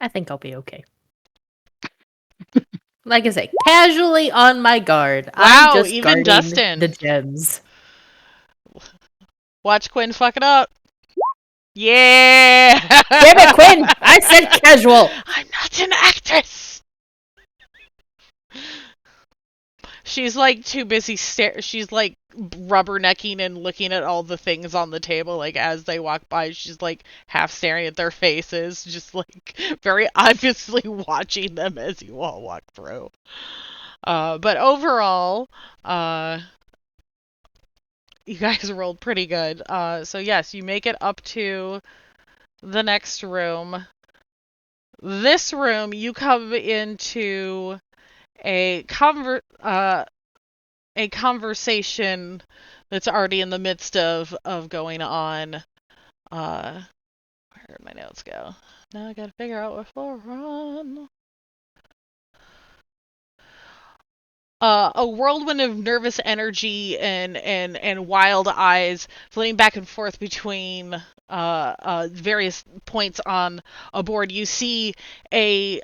I think I'll be okay. Like I say, casually on my guard. Wow, I'm just even guarding Dustin. the gems. Watch Quinn fuck it up. Yeah! Damn it, Quinn! I said casual! I'm not an actress! She's like too busy she's like rubbernecking and looking at all the things on the table, like as they walk by. She's like half staring at their faces, just like very obviously watching them as you all walk through. But overall, you guys rolled pretty good. So yes, you make it up to the next room. This room, you come into a conversation that's already in the midst of going on. Where did my notes go? Now I gotta figure out what floor we're on. A whirlwind of nervous energy and wild eyes flitting back and forth between various points on a board. You see a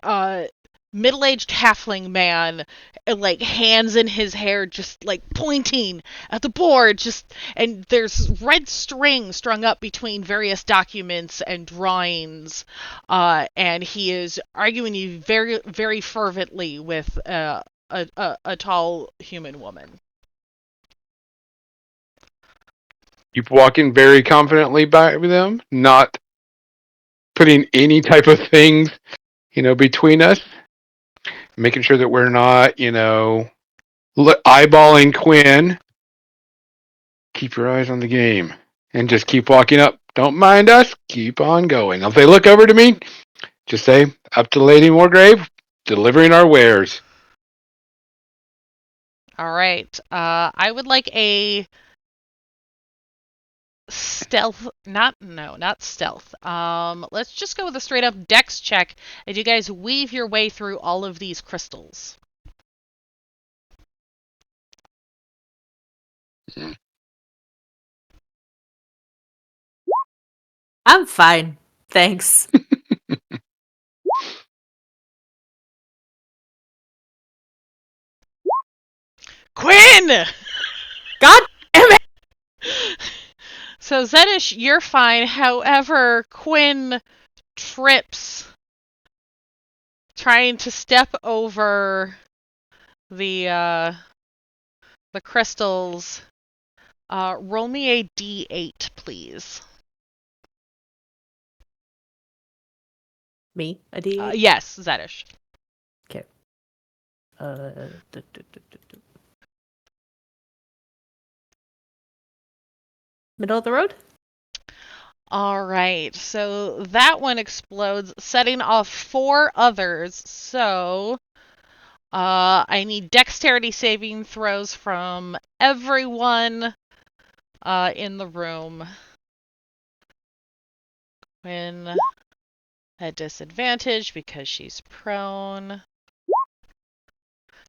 middle-aged halfling man, like hands in his hair, just like pointing at the board, and there's red string strung up between various documents and drawings, and he is arguing you very, very fervently with a tall human woman. Keep walking very confidently by them, not putting any type of things, between us. Making sure that we're not, eyeballing Quinn. Keep your eyes on the game. And just keep walking up. Don't mind us. Keep on going. If they look over to me, just say, up to Lady Morgrave, delivering our wares. All right. I would like a stealth, not stealth. Let's just go with a straight up dex check as you guys weave your way through all of these crystals. I'm fine. Thanks. Quinn! God damn it! So Zedish, you're fine. However, Quinn trips trying to step over the crystals. Roll me a d8, please. Me? A D8? Yes, Zedish. Okay. Middle of the road? All right, so that one explodes, setting off 4 others. So, I need dexterity saving throws from everyone in the room. Quinn at disadvantage because she's prone.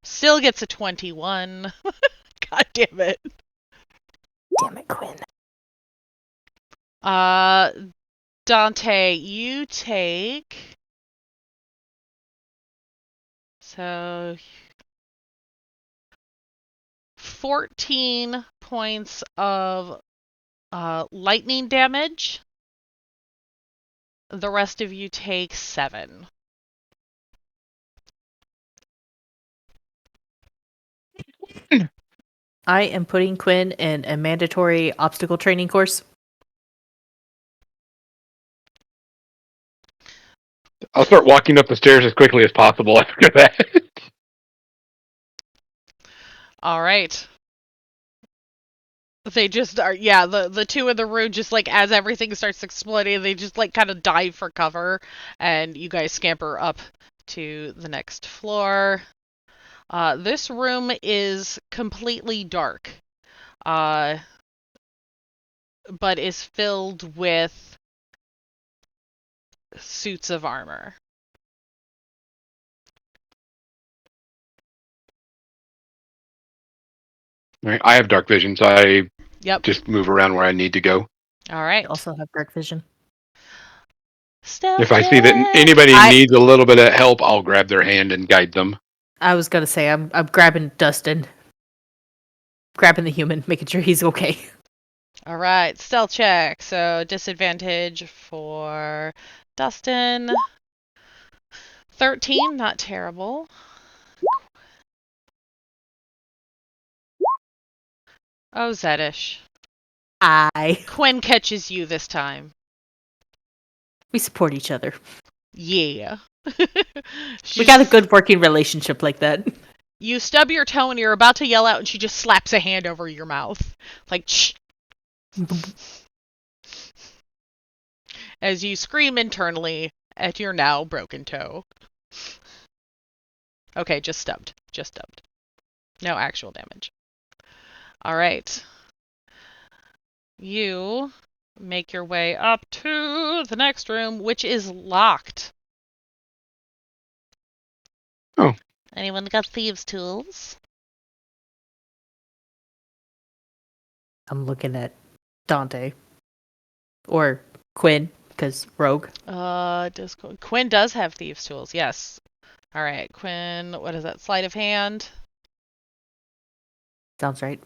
Still gets a 21. God damn it. Damn it, Quinn. Dante, you take... So... 14 points of lightning damage. The rest of you take 7. I am putting Quinn in a mandatory obstacle training course. I'll start walking up the stairs as quickly as possible after that. All right. They just are, yeah, the two in the room, just like as everything starts exploding, they just like kind of dive for cover, and you guys scamper up to the next floor. This room is completely dark, but is filled with suits of armor. Right, I have dark vision, so I Yep. just move around where I need to go. All I right. also have dark vision. Stealth If I see that check. anybody needs a little bit of help, I'll grab their hand and guide them. I was gonna say I'm grabbing Dustin. Grabbing the human, making sure he's okay. All right, stealth check. So disadvantage for Dustin. 13, not terrible. Oh, Zedish. Quinn catches you this time. We support each other. Yeah. We got a good working relationship like that. You stub your toe and you're about to yell out, and she just slaps a hand over your mouth. Like, shh. As you scream internally at your now broken toe. Okay, just stubbed. Just stubbed. No actual damage. All right. You make your way up to the next room, which is locked. Oh. Anyone got thieves' tools? I'm looking at Dante. Or Quinn, because rogue. Quinn does have thieves' tools, yes. All right, Quinn, what is that? Sleight of hand? Sounds right.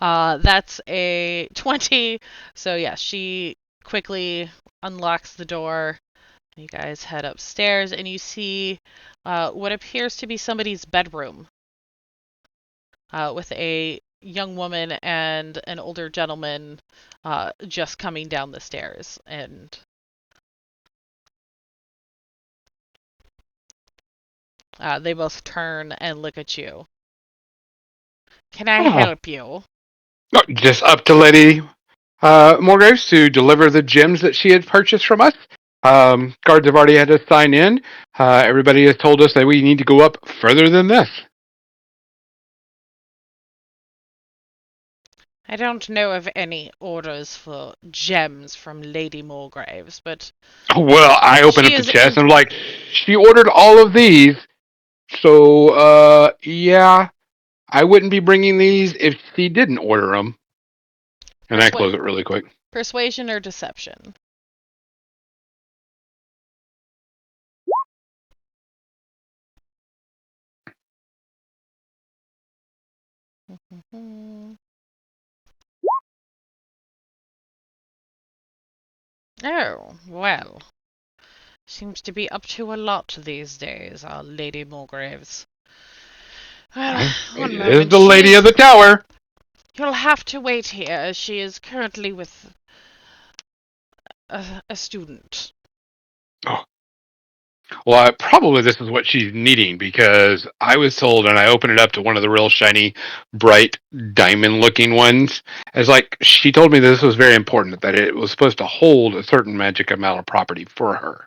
That's a 20. So yeah, she quickly unlocks the door. You guys head upstairs and you see what appears to be somebody's bedroom with a young woman and an older gentleman just coming down the stairs. And they both turn and look at you. Can I help you? Oh, just up to Lady Morgraves to deliver the gems that she had purchased from us. Guards have already had us sign in. Everybody has told us that we need to go up further than this. I don't know of any orders for gems from Lady Morgraves, but Well, I opened she up the is chest and I'm like, she ordered all of these. So, yeah, I wouldn't be bringing these if she didn't order them. And I close it really quick. Persuasion or deception? Oh, well. Seems to be up to a lot these days, our Lady Mulgraves. Well, one It is moment, the lady of the tower. You'll have to wait here, as she is currently with a student. Oh, well, probably this is what she's needing because I was told, and I opened it up to one of the real shiny, bright, diamond-looking ones. It's like she told me this was very important, that it was supposed to hold a certain magic amount of property for her.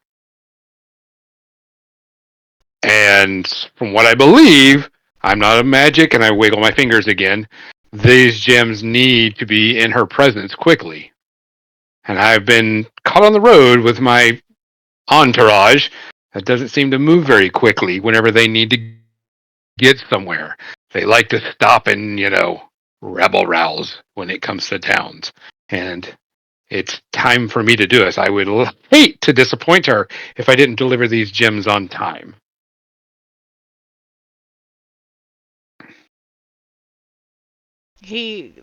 And from what I believe, I'm not a magic, and I wiggle my fingers again. These gems need to be in her presence quickly. And I've been caught on the road with my entourage that doesn't seem to move very quickly whenever they need to get somewhere. They like to stop and, rebel rouse when it comes to towns. And it's time for me to do this. I would hate to disappoint her if I didn't deliver these gems on time. He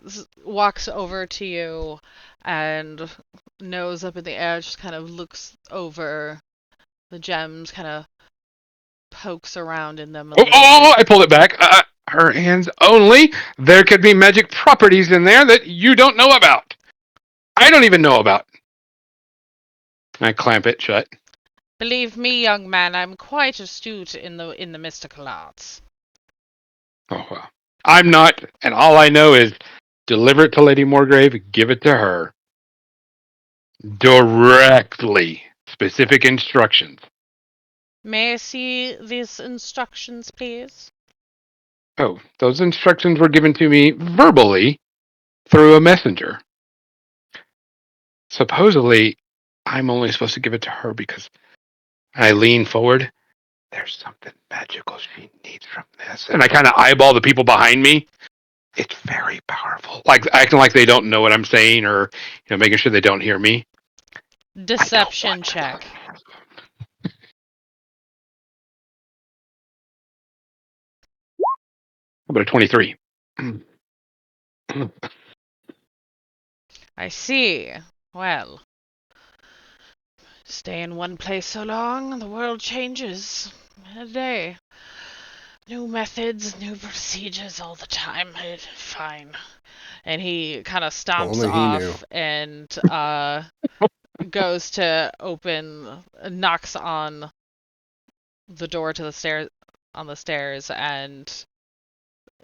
walks over to you and, nose up in the air, just kind of looks over the gems, kind of pokes around in them a Oh, little oh, bit. I pulled it back. Her hands only. There could be magic properties in there that you don't know about. I don't even know about. I clamp it shut. Believe me, young man, I'm quite astute in the mystical arts. Oh, well. I'm not, and all I know is deliver it to Lady Morgrave, give it to her. Directly. Specific instructions. May I see these instructions, please? Oh, those instructions were given to me verbally through a messenger. Supposedly, I'm only supposed to give it to her because I lean forward. There's something magical she needs from this. And I kind of eyeball the people behind me. It's very powerful. Like acting like they don't know what I'm saying or making sure they don't hear me. Deception check. How about a 23? I see. Well, stay in one place so long, the world changes in a day. New methods, new procedures all the time. Fine. And he kind of stomps Only he knew. off and goes to open, knocks on the door to the stairs, on the stairs, and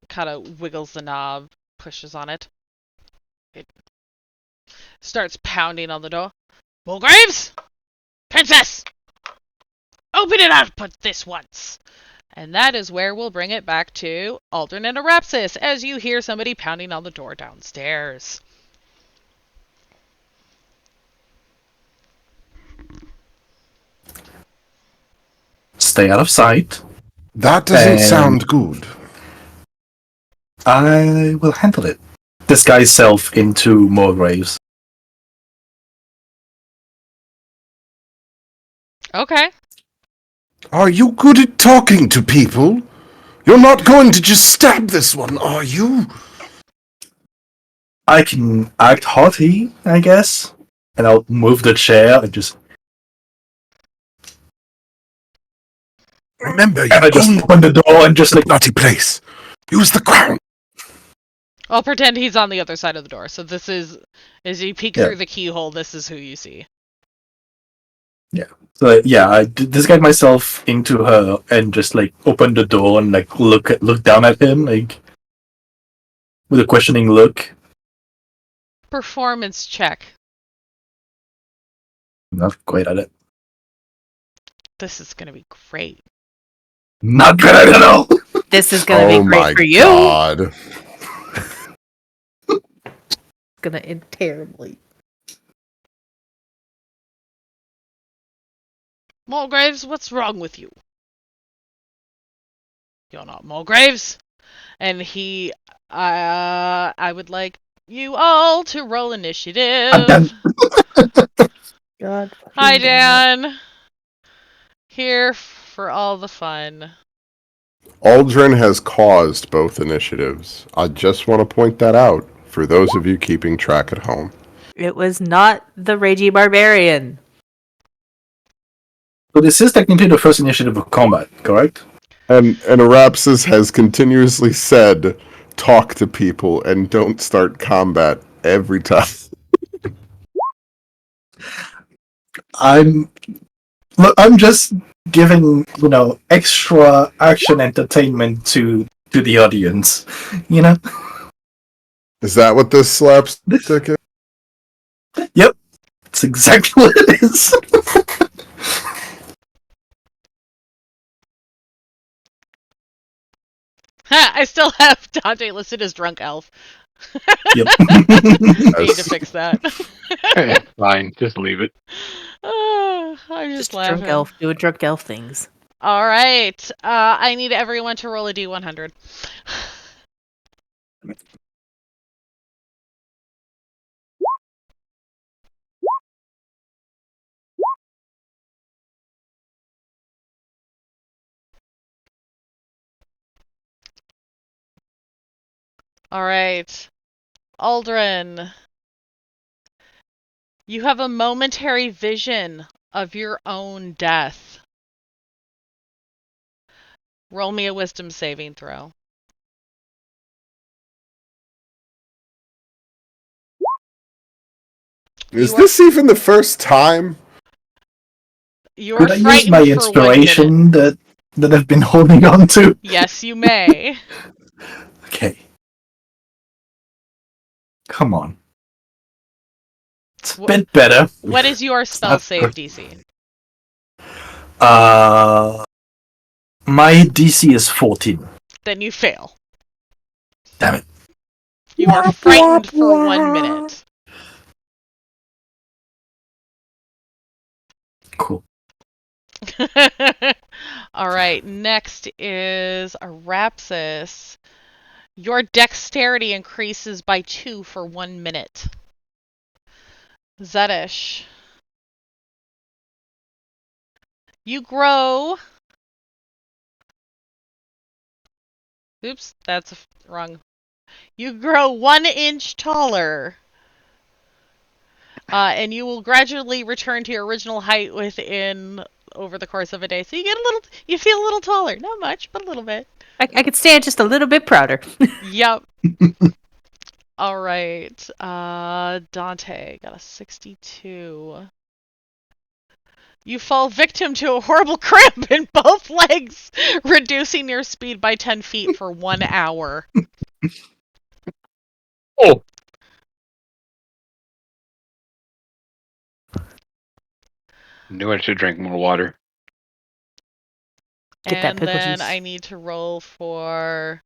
kind of wiggles the knob, pushes on it. It starts pounding on the door. Mulgraves! Princess! Open it up but this once! And that is where we'll bring it back to Aldrin and Arapsis as you hear somebody pounding on the door downstairs. Stay out of sight. That doesn't sound good. I will handle it. Disguise self into more graves. Okay. Are you good at talking to people? You're not going to just stab this one, are you? I can act haughty, I guess. And I'll move the chair and just... Remember, And I just open the door and just like... naughty place. Use the crown. I'll pretend he's on the other side of the door. So this is, as you peek through the keyhole, this is who you see. Yeah. So yeah, I disguise myself into her and just like open the door and like look down at him like with a questioning look. Performance check. I'm not great at it. This is gonna be great. Not great at it at all. This is gonna be great for you. God. It's gonna end terribly. Mulgraves, what's wrong with you? You're not Mulgraves. And he, I would like you all to roll initiative. God. Hi, fucking damn it. Dan. Here for all the fun. Aldrin has caused both initiatives. I just want to point that out for those of you keeping track at home. It was not the Ragey Barbarian. So this is technically the first initiative of combat, correct? And Arapsis has continuously said, talk to people and don't start combat every time. I'm just giving, extra action entertainment to the audience. You know? Is that what this slapstick is? Yep. That's exactly what it is. Ha! I still have Dante listed as drunk elf. Yep. I need to fix that. It's fine. Just leave it. I'm just Just a drunk laughing. elf doing drunk elf things. All right. I need everyone to roll a d100. All right. Aldrin, you have a momentary vision of your own death. Roll me a wisdom saving throw. Is You are this even the first time? you are Could I use my frightened for 1 minute. inspiration that I've been holding on to? Yes, you may. Okay. Come on. It's a bit better. What is your spell not save good. DC? My DC is 14. Then you fail. Damn it. You are frightened for 1 minute. Cool. All right, next is Arapsis. Your dexterity increases by 2 for 1 minute. Zedish. You grow. Oops, that's wrong. You grow 1 inch taller. And you will gradually return to your original height within over the course of a day. So you feel a little taller. Not much, but a little bit. I could stand just a little bit prouder. Yep. All right. Dante got a 62. You fall victim to a horrible cramp in both legs, reducing your speed by 10 feet for 1 hour. Oh, knew I should drink more water. Get that And pickle then juice. I need to roll for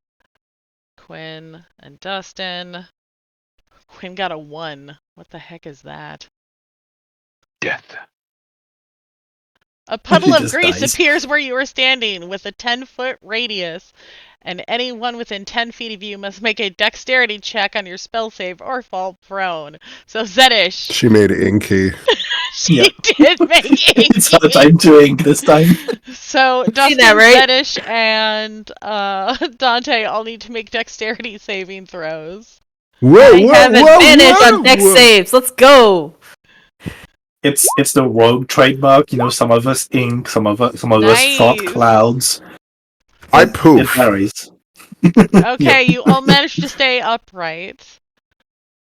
Quinn and Dustin. Quinn got a 1. What the heck is that? Death. A puddle He of just grease dies. appears where you are standing with a 10-foot radius, and anyone within 10 feet of you must make a dexterity check on your spell save or fall prone. So Zedish, She made inky. she Yeah. did make It's her inky. time to ink this time. So Dustin, that, right? Zedish, and Dante all need to make dexterity saving throws. Whoa, I whoa, have whoa, advantage whoa, on dex whoa. saves. Let's go. It's the rogue trademark. Some of us ink, some of us thought Nice. clouds. I It poof. varies. Okay, you all managed to stay upright.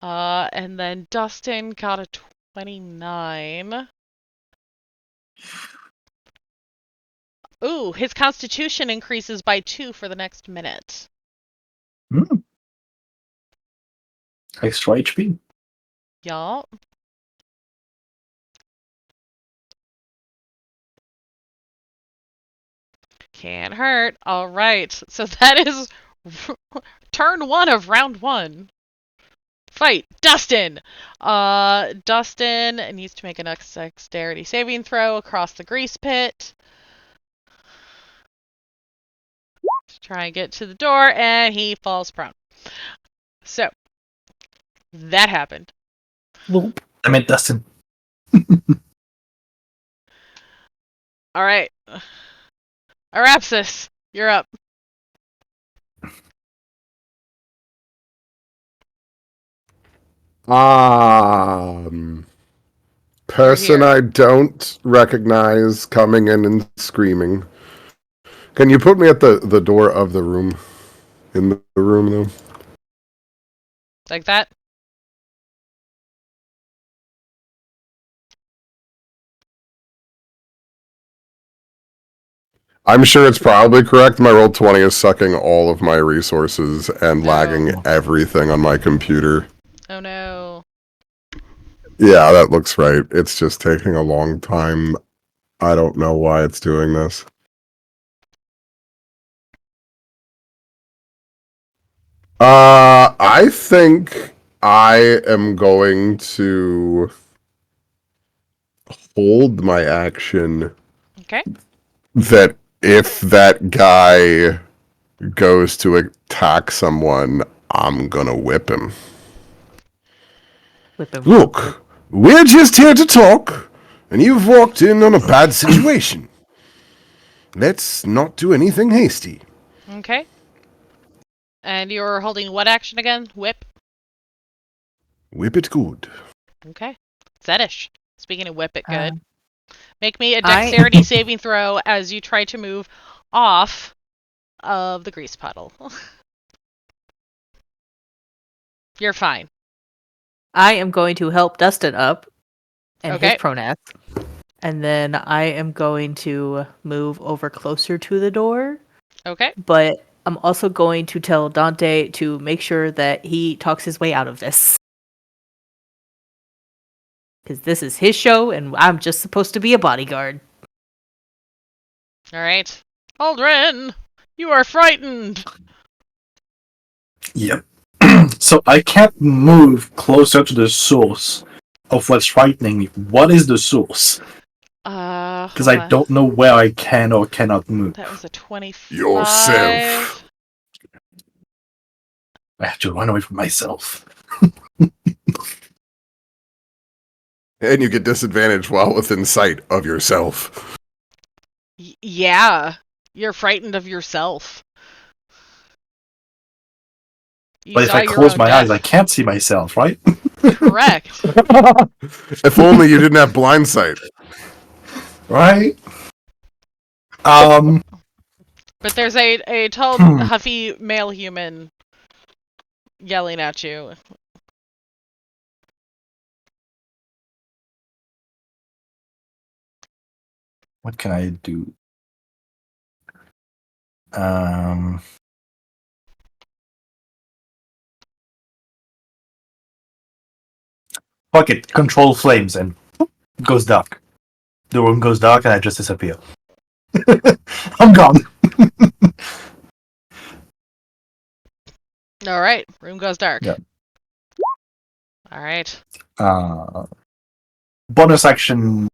And then Dustin got a 29. Ooh, his constitution increases by 2 for the next minute. Extra HP. Y'all. Can't hurt. Alright, so that is turn 1 of round 1. Fight! Dustin! Dustin needs to make a next dexterity saving throw across the grease pit. To try and get to the door, and he falls prone. So, that happened. Whoop. I meant Dustin. Alright. Arapsis, you're up. You're Person here. I don't recognize coming in and screaming. Can you put me at the door of the room? In the room, though? Like that? I'm sure it's probably correct. My roll 20 is sucking all of my resources and lagging Oh. everything on my computer. Oh no. Yeah, that looks right. It's just taking a long time. I don't know why it's doing this. I think I am going to hold my action Okay. that if that guy goes to attack someone, I'm gonna whip him. Whip him real quick. Look, we're just here to talk, and you've walked in on a bad situation. Let's not do anything hasty. Okay. And you're holding what action again? Whip? Whip it good. Okay. Zedish. Speaking of whip it good. Um, Make me a I dexterity saving throw as you try to move off of the grease puddle. You're fine. I am going to help Dustin up and his Okay. pronats. And then I am going to move over closer to the door. Okay. But I'm also going to tell Dante to make sure that he talks his way out of this. Because this is his show and I'm just supposed to be a bodyguard. All right. Aldrin, you are frightened. Yep. So I can't move closer to the source of what's frightening me. What is the source? Because Hold I on. don't know where I can or cannot move. That was a 25. Yourself. I have to run away from myself. And you get disadvantage while within sight of yourself. Yeah. You're frightened of yourself. You But if saw I your close own my eyes, I death. can't see myself, right? Correct. If only you didn't have blind sight. Right? But there's a tall, Hmm. huffy male human yelling at you. What can I do? Um, Fuck it. Control flames and it goes dark. The room goes dark and I just disappear. I'm gone. All right. Room goes dark. Yeah. All right. Bonus action.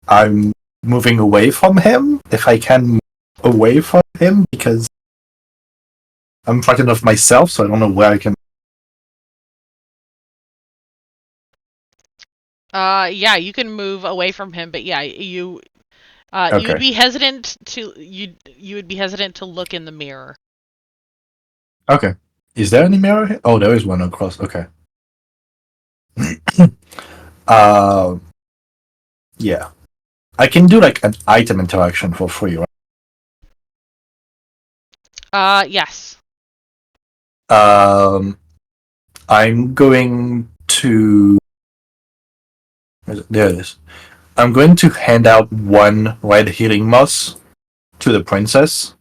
I'm moving away from him if I can move away from him because I'm frightened of myself, so I don't know where I can. Yeah, you can move away from him, but yeah, you would Okay. be hesitant to you would be hesitant to look in the mirror. Okay. Is there any mirror here? Oh, there is one across. Okay. uh, yeah. I can do like an item interaction for free, right? Yes. I'm going to. There it is. I'm going to hand out one red healing moss to the princess,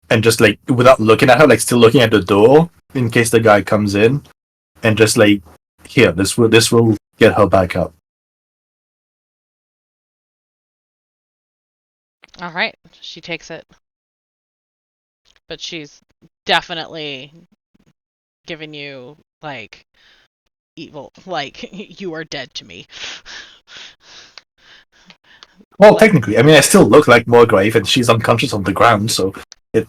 and just like without looking at her, like still looking at the door in case the guy comes in, and just like here, this will get her back up. All right. She takes it, but she's definitely giving you like evil, like you are dead to me. Well, Like, technically, I mean, I still look like Morgrave, and she's unconscious on the ground, so it,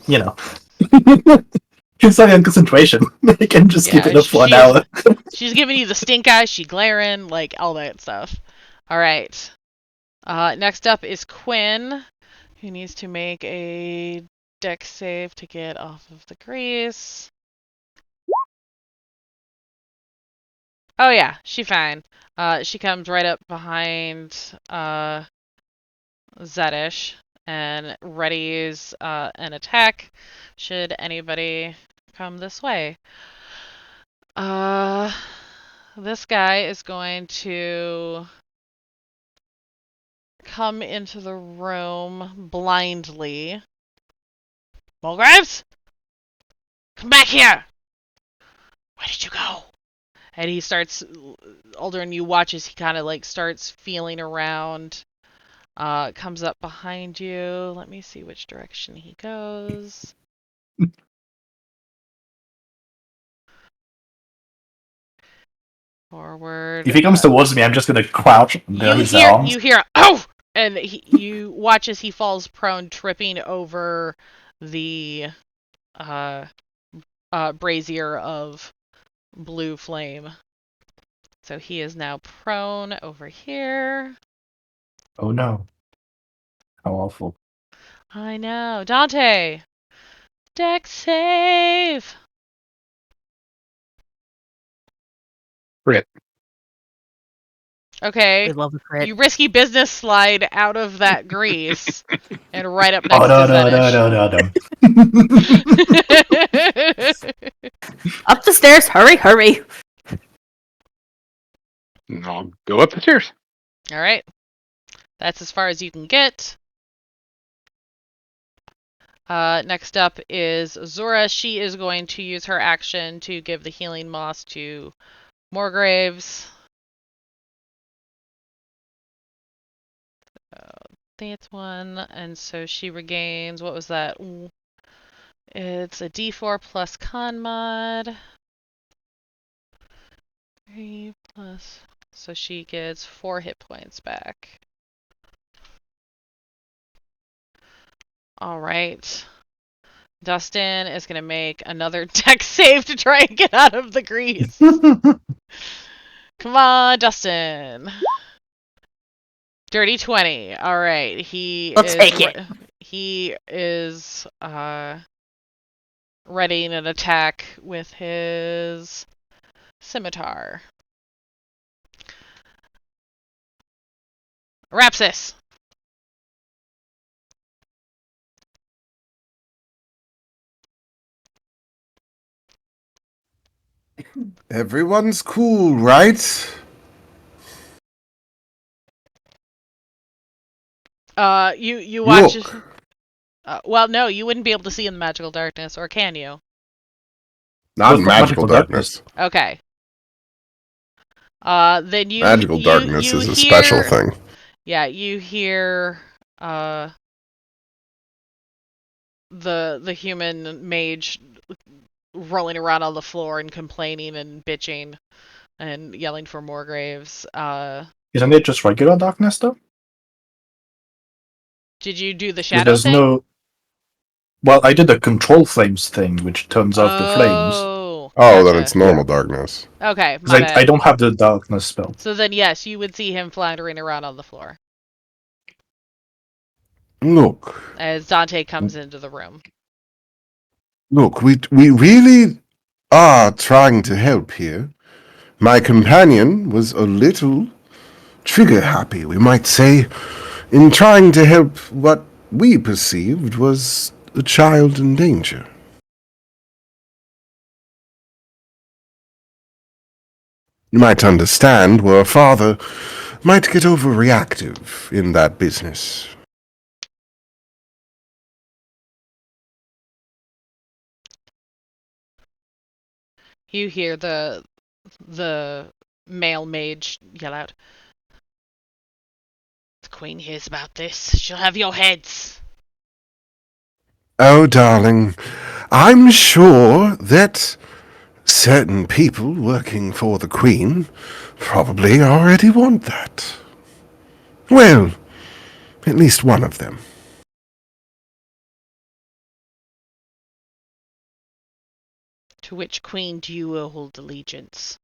she's not in concentration. I can just keep yeah, it up for an hour. she's giving you the stink eye, she glaring, like all that stuff. All right. Next up is Quinn, who needs to make a dex save to get off of the grease. Oh yeah, she fine. She comes right up behind Zedish and readies an attack should anybody come this way. Uh, this guy is going to come into the room blindly. Mulgraves? Come back here! Where did you go? And he starts, Aldrin, you watch as he kind of like starts feeling around. Comes up behind you. Let me see which direction he goes. Forward. If he comes towards me, I'm just gonna crouch under his arms. You hear, oh! And you watch as he falls prone, tripping over the brazier of blue flame. So he is now prone over here. Oh no. How awful. I know. Dante! Deck save! Crit. Okay. We love the crit. You risky business slide out of that grease and right up Oh next no to no no Zedish. no no. Up the stairs! Hurry, hurry! I'll go up the stairs. Alright. That's as far as you can get. Next up is Zora. She is going to use her action to give the healing moss to Moorgraves. That's one. And so she regains, what was that? It's a d4 plus con mod. 3 plus. So she gets 4 hit points back. Alright. Dustin is going to make another dex save to try and get out of the grease. Come on, Dustin. Dirty 20. Alright. I'll take it. He is readying an attack with his scimitar. Rapsis! Everyone's cool, right? You watch. Look. Well, no, you wouldn't be able to see in the magical darkness, or can you? Not What's in the magical magical darkness. Okay. Then Magical darkness you is a hear, special thing. Yeah, you hear the human mage rolling around on the floor and complaining and bitching and yelling for more graves. Isn't it just regular darkness though? Did you do the 'Cause shadow there's thing? no. Well, I did the control flames thing, which turns off the flames. Oh, Oh, then gotcha. it's normal darkness. Okay, Because my bad. I don't have the darkness spell. So then, yes, you would see him floundering around on the floor Look, as Dante comes into the room. look, we really are trying to help here. My companion was a little trigger happy, we might say, in trying to help what we perceived was a child in danger. You might understand where a father might get overreactive in that business. You hear the male mage yell out, "The Queen hears about this. She'll have your heads." Oh, darling, I'm sure that certain people working for the Queen probably already want that. Well, at least one of them. To which queen do you hold allegiance?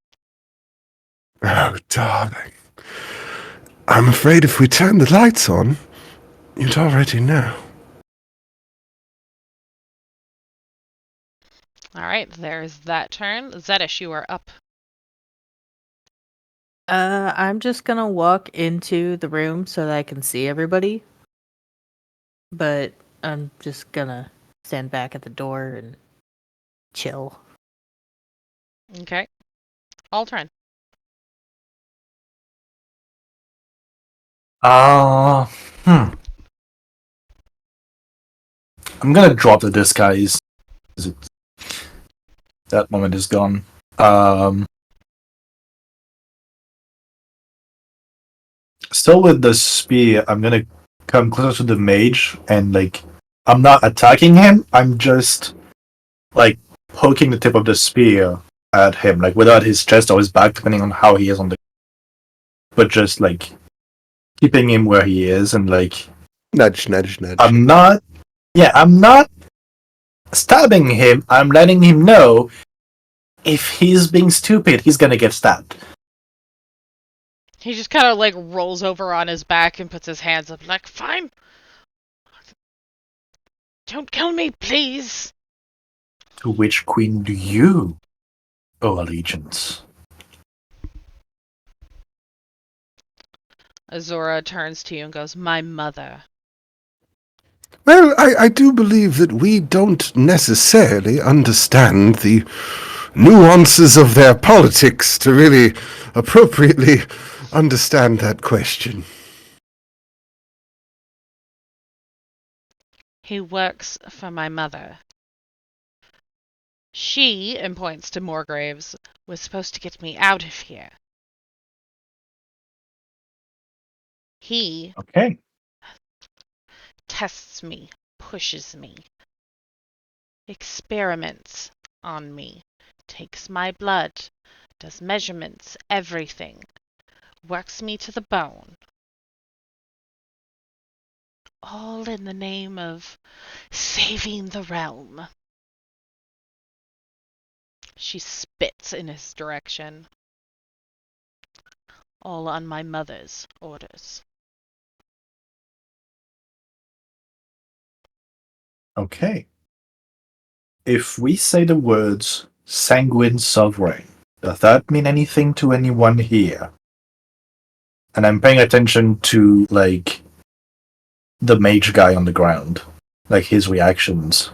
Oh, darling. I'm afraid if we turn the lights on, you'd already know. All right, there's that turn. Zedish, you are up. I'm just gonna walk into the room so that I can see everybody. But I'm just gonna stand back at the door and chill. Okay. Altrin. Uh, hmm. I'm gonna drop the disguise. That moment is gone. Um, Still with the spear, I'm gonna come closer to the mage and I'm not attacking him. I'm just like poking the tip of the spear at him, like without his chest or his back, depending on how he is on the. But just keeping him where he is, and Nudge, nudge, nudge. I'm not. Yeah, I'm not stabbing him. I'm letting him know if he's being stupid, he's gonna get stabbed. He just kind of rolls over on his back and puts his hands up, like, fine. Don't kill me, please. To which queen do you owe allegiance? Azora turns to you and goes, my mother. Well, I do believe that we don't necessarily understand the nuances of their politics to really appropriately understand that question. He works for my mother. She, and points to Morgraves, was supposed to get me out of here. He Okay. tests me, pushes me, experiments on me, takes my blood, does measurements, everything, works me to the bone. All in the name of saving the realm. She spits in his direction. All on my mother's orders. Okay. If we say the words sanguine sovereign, does that mean anything to anyone here? And I'm paying attention to the mage guy on the ground, his reactions.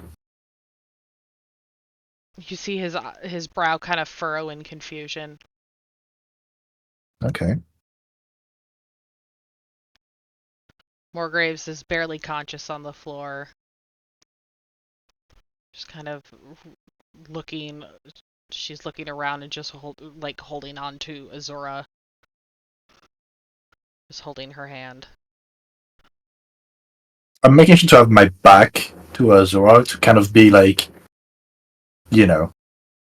You see his brow kind of furrow in confusion. Okay. Morgraves is barely conscious on the floor. Just kind of looking. She's looking around and just holding on to Azora. Just holding her hand. I'm making sure to have my back to Azora to kind of be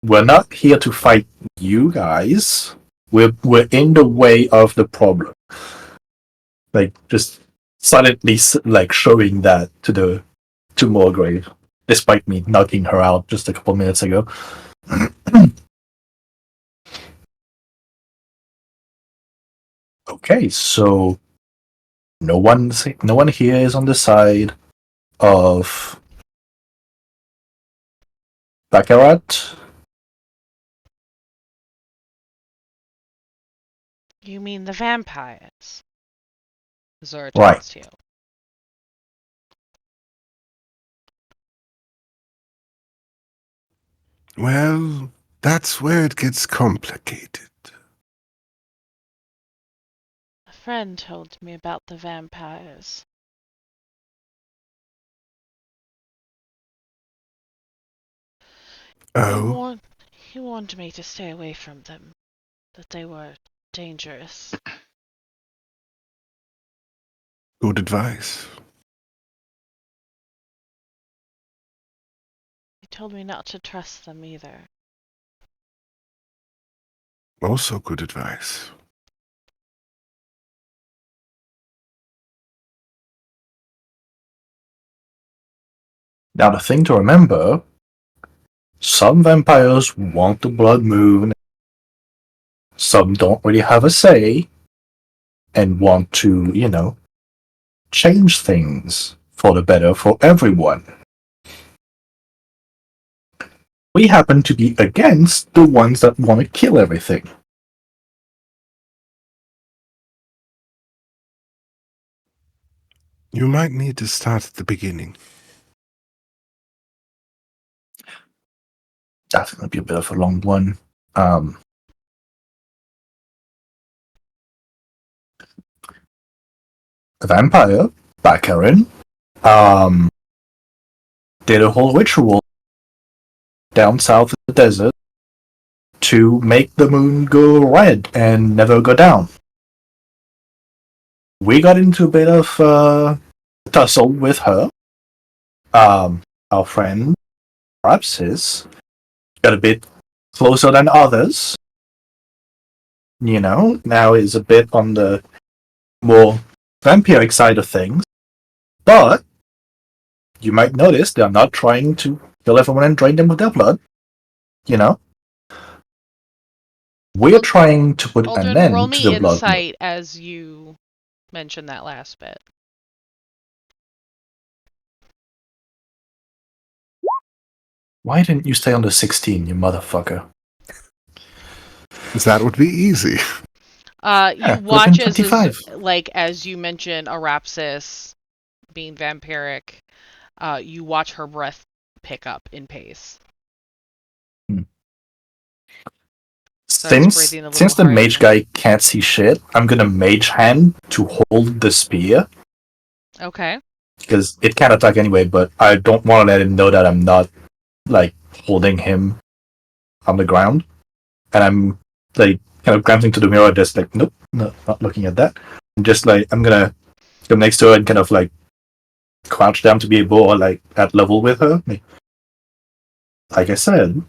we're not here to fight you guys. We're in the way of the problem. Just silently showing that to Mulgrave, despite me knocking her out just a couple minutes ago. Okay, so no one here is on the side of Baccarat. You mean the vampires? Azora Right. turns to you. Well, that's where it gets complicated. A friend told me about the vampires. Oh, He warned me to stay away from them, that they were dangerous. good advice. He told me not to trust them either. Also good advice. Now the thing to remember, some vampires want the blood moon, some don't really have a say, and want to, change things for the better for everyone. We happen to be against the ones that want to kill everything. You might need to start at the beginning. That's going to be a bit of a long one. Um, a vampire, Baccarin, um, did a whole ritual down south of the desert to make the moon go red and never go down. We got into a bit of tussle with her. Our friend, perhaps his, got a bit closer than others. You know, now is a bit on the more vampiric side of things. But you might notice they're not trying to kill everyone and drain them with their blood. You know, we're trying to put an Aldrin, roll end to me the blood moon. insight as you mention that last bit. Why didn't you stay on the 16, you motherfucker? That would be easy. You Could've watch been as 25. as you mention Arapsis being vampiric, you watch her breath pick up in pace. Starts breathing a little Since the harder. mage guy can't see shit, I'm gonna mage hand to hold the spear Okay. because it can't attack anyway. But I don't want to let him know that I'm not like holding him on the ground, and I'm like kind of glancing to the mirror, just like nope, no, not looking at that. I'm just like I'm gonna come next to her and kind of like crouch down to be able or like at level with her. Like I said,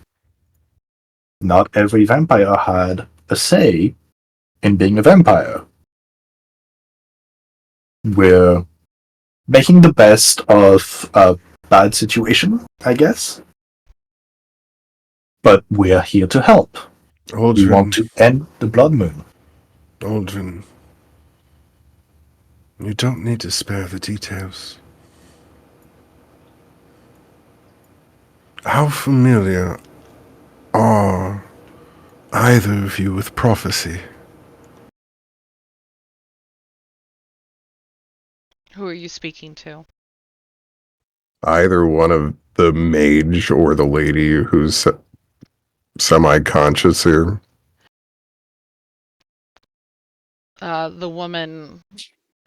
not every vampire had a say in being a vampire. We're making the best of a bad situation, I guess. But we're here to help. We want Aldrin, to end the blood moon. Aldrin, you don't need to spare the details. How familiar are either of you with prophecy? Who are you speaking to? Either one of the mage or the lady who's semi-conscious here. The woman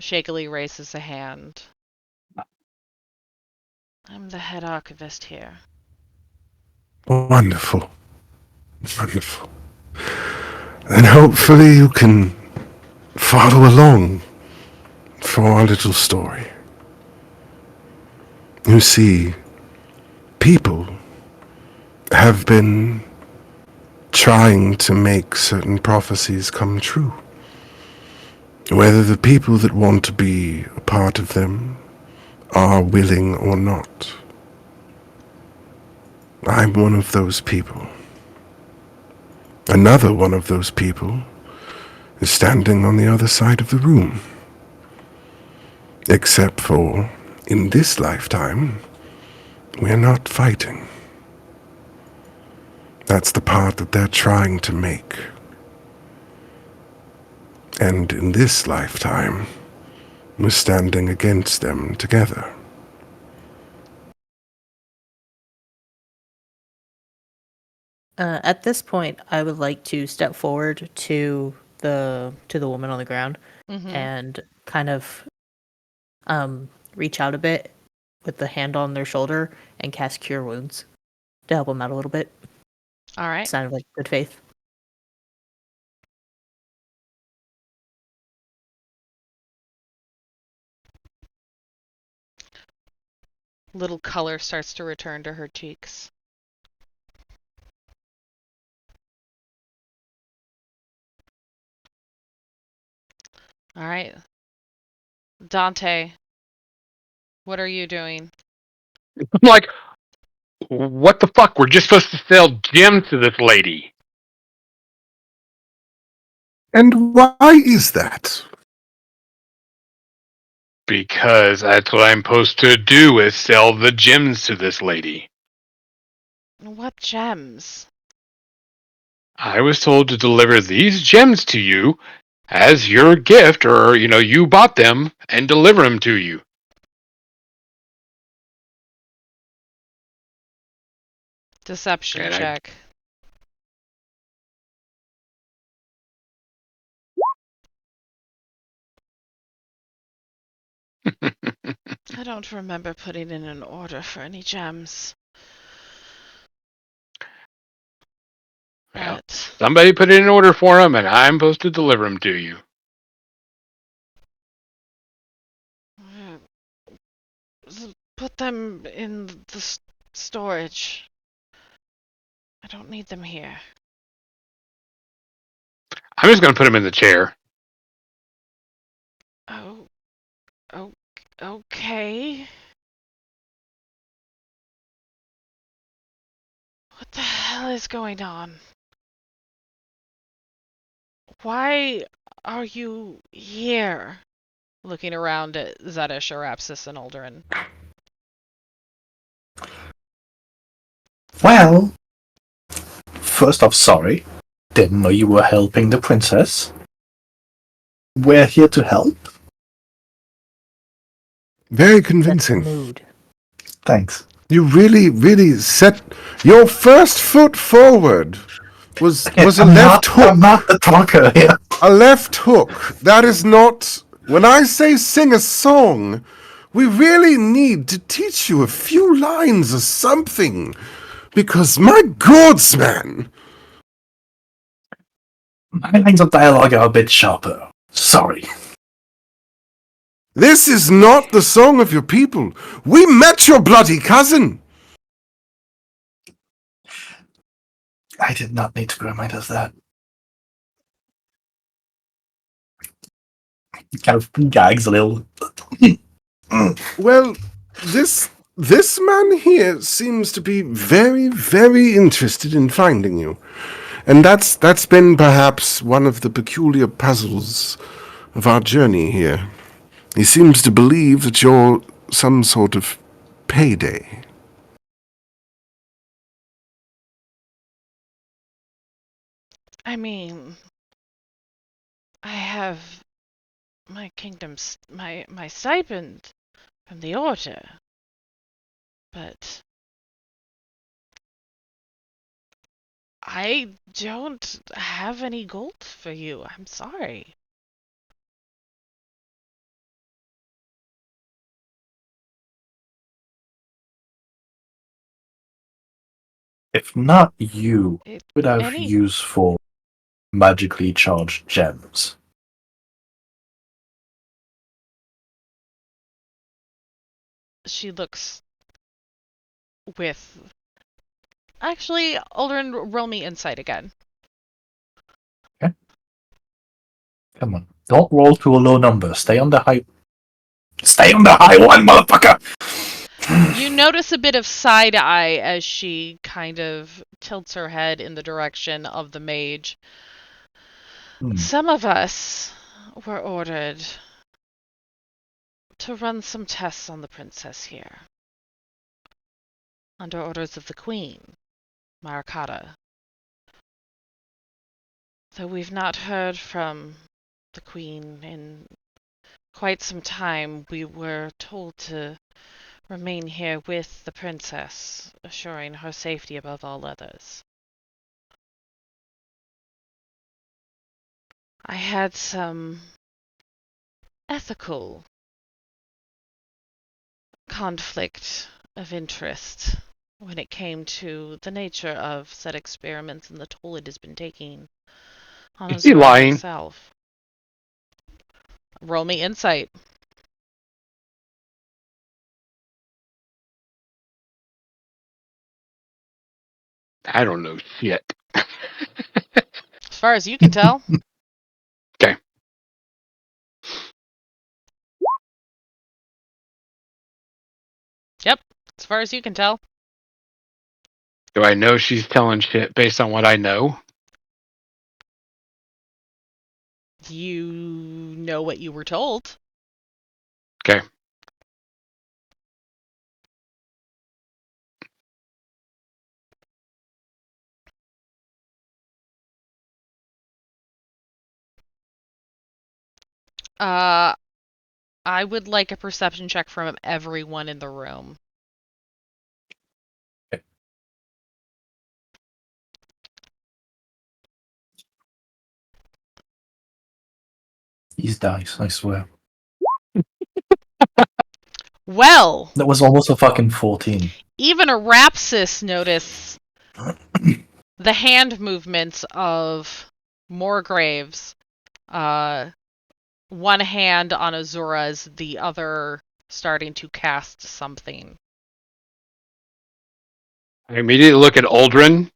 shakily raises a hand. I'm the head archivist here. Wonderful. Wonderful. And hopefully you can follow along for our little story. You see, people have been trying to make certain prophecies come true. Whether the people that want to be a part of them are willing or not. I'm one of those people. Another one of those people is standing on the other side of the room. Except for, in this lifetime, we're not fighting. That's the part that they're trying to make. And in this lifetime, we're standing against them together. At this point, I would like to step forward to the woman on the ground Mm-hmm. and kind of reach out a bit with the hand on their shoulder and cast Cure Wounds to help them out a little bit. All right. Sign of like good faith. Little color starts to return to her cheeks. All right. Dante, what are you doing? I'm like, what the fuck? We're just supposed to sell gems to this lady. And why is that? Because that's what I'm supposed to do, is sell the gems to this lady. What gems? I was told to deliver these gems to you as your gift, or, you bought them and deliver them to you. Deception And check. I don't remember putting in an order for any gems. Well, But somebody put in an order for them, and I'm supposed to deliver them to you. put them in the storage. I don't need them here. I'm just going to put them in the chair. Oh, okay. What the hell is going on? Why are you here? Looking around at Zedish, Arapsis, and Aldrin. Well, first off, sorry. Didn't know you were helping the princess. We're here to help. Very That's the convincing. mood. Thanks. You really set your first foot forward. Was a I'm left hook. I'm not the talker here. A left hook. That is not. When I say sing a song, we really need to teach you a few lines or something. Because, my gods, man! My lines of dialogue are a bit sharper. Sorry. This is not the song of your people. We met your bloody cousin. I did not need to be reminded of that. He kind of gags a little. Well, this man here seems to be very interested in finding you. And that's been perhaps one of the peculiar puzzles of our journey here. He seems to believe that you're some sort of payday. I mean, I have my kingdom's my stipend from the order, but I don't have any gold for you. I'm sorry. If not you, It, would have any use for magically charged gems. she looks with. Actually, Aldrin, roll me insight again. Okay? Come on. Don't roll to a low number. Stay on the high. Stay on the high one, motherfucker! You notice a bit of side eye as she kind of tilts her head in the direction of the mage. Some of us were ordered to run some tests on the princess here, under orders of the queen, Marakata. Though we've not heard from the queen in quite some time, we were told to remain here with the princess, assuring her safety above all others. I had some ethical conflict of interest when it came to the nature of said experiments and the toll it has been taking on Is he Azura lying? herself. Roll me insight. I don't know shit. As far as you can tell. Okay. Yep, as far as you can tell. Do I know she's telling shit based on what I know? You know what you were told. Okay. Uh, I would like a perception check from everyone in the room. These dice, I swear. Well, That was almost a fucking 14. even Arapsis notice the hand movements of Morgraves. One hand on Azura's, the other starting to cast something. I immediately look at Aldrin,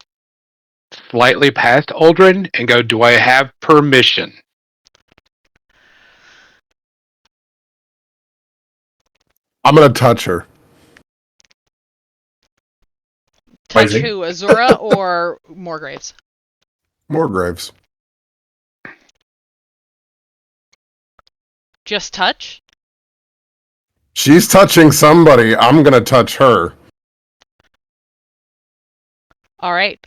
slightly past Aldrin, and go, do I have permission? I'm gonna touch her. Touch Amazing. who, Azura or Morgraves? More graves. Just touch? She's touching somebody. I'm gonna touch her. Alright,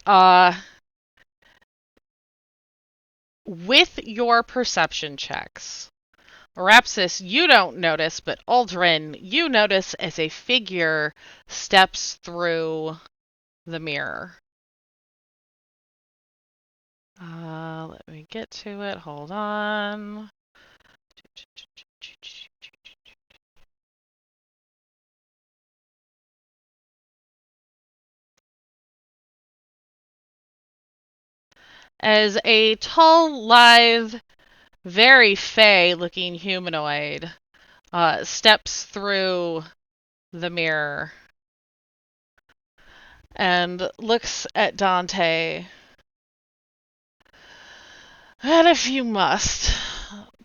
with your perception checks, Rapsis, you don't notice, but Aldrin, you notice as a figure steps through the mirror. Let me get to it. Hold on. As a tall, lithe, very fey-looking humanoid steps through the mirror and looks at Dante. And if you must,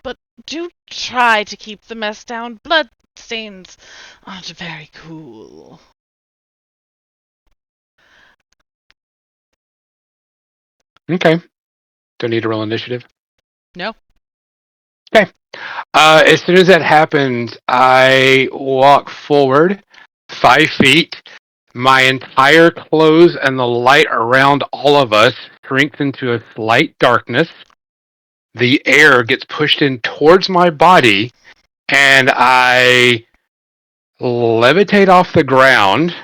but do try to keep the mess down. Blood stains aren't very cool. Okay. Do I need to roll initiative? No? Okay. As soon as that happens, I walk forward 5 feet. My entire clothes and the light around all of us shrinks into a slight darkness. The air gets pushed in towards my body, and I levitate off the ground,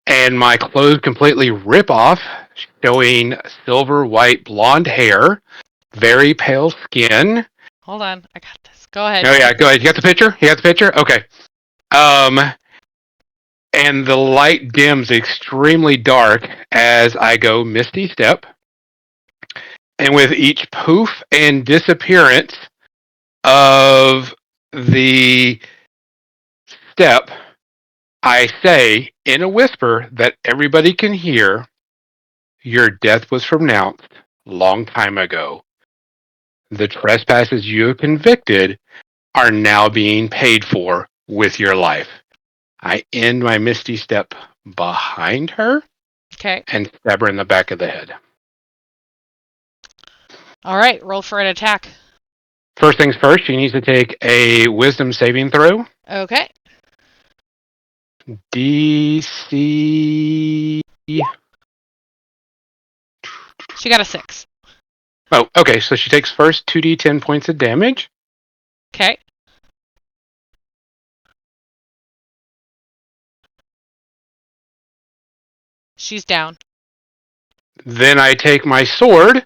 and my clothes completely rip off, showing silver white blonde hair, very pale skin. Hold on. I got this. Go ahead. Oh yeah, go ahead. You got the picture? You got the picture? Okay. And the light dims extremely dark as I go Misty Step. And with each poof and disappearance of the step, I say in a whisper that everybody can hear, your death was pronounced long time ago. The trespasses you have convicted are now being paid for with your life. I end my Misty Step behind her Okay. and stab her in the back of the head. Alright, roll for an attack. First things first, she needs to take a wisdom saving throw. Okay. DC. She got a 6. Oh, okay, so she takes first 2d10 points of damage. Okay. She's down. Then I take my sword,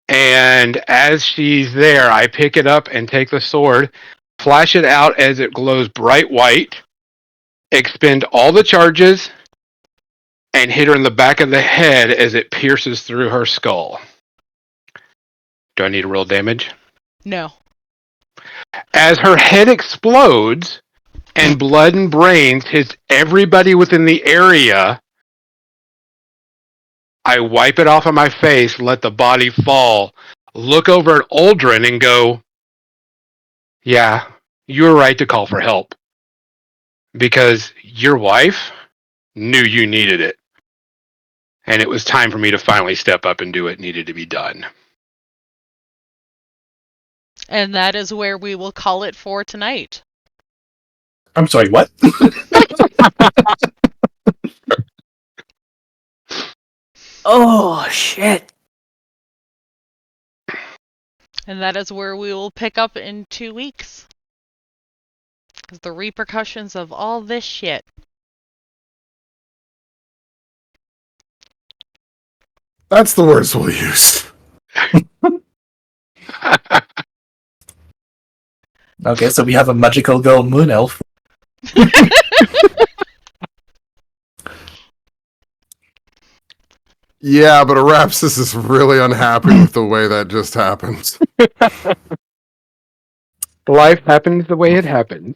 and as she's there, I pick it up and take the sword, flash it out as it glows bright white, expend all the charges, and hit her in the back of the head as it pierces through her skull. Do I need to roll damage? No. As her head explodes and blood and brains hits everybody within the area, I wipe it off of my face, let the body fall, look over at Aldrin and go, yeah, you were right to call for help. Because your wife knew you needed it. And it was time for me to finally step up and do what needed to be done. And that is where we will call it for tonight. I'm sorry, what? Oh, shit. And that is where we will pick up in 2 weeks. The repercussions of all this shit. That's the words we'll use. Okay, so we have a magical girl moon elf. Yeah, but Arapsis is really unhappy with the way that just happened. Life happens the way it happens.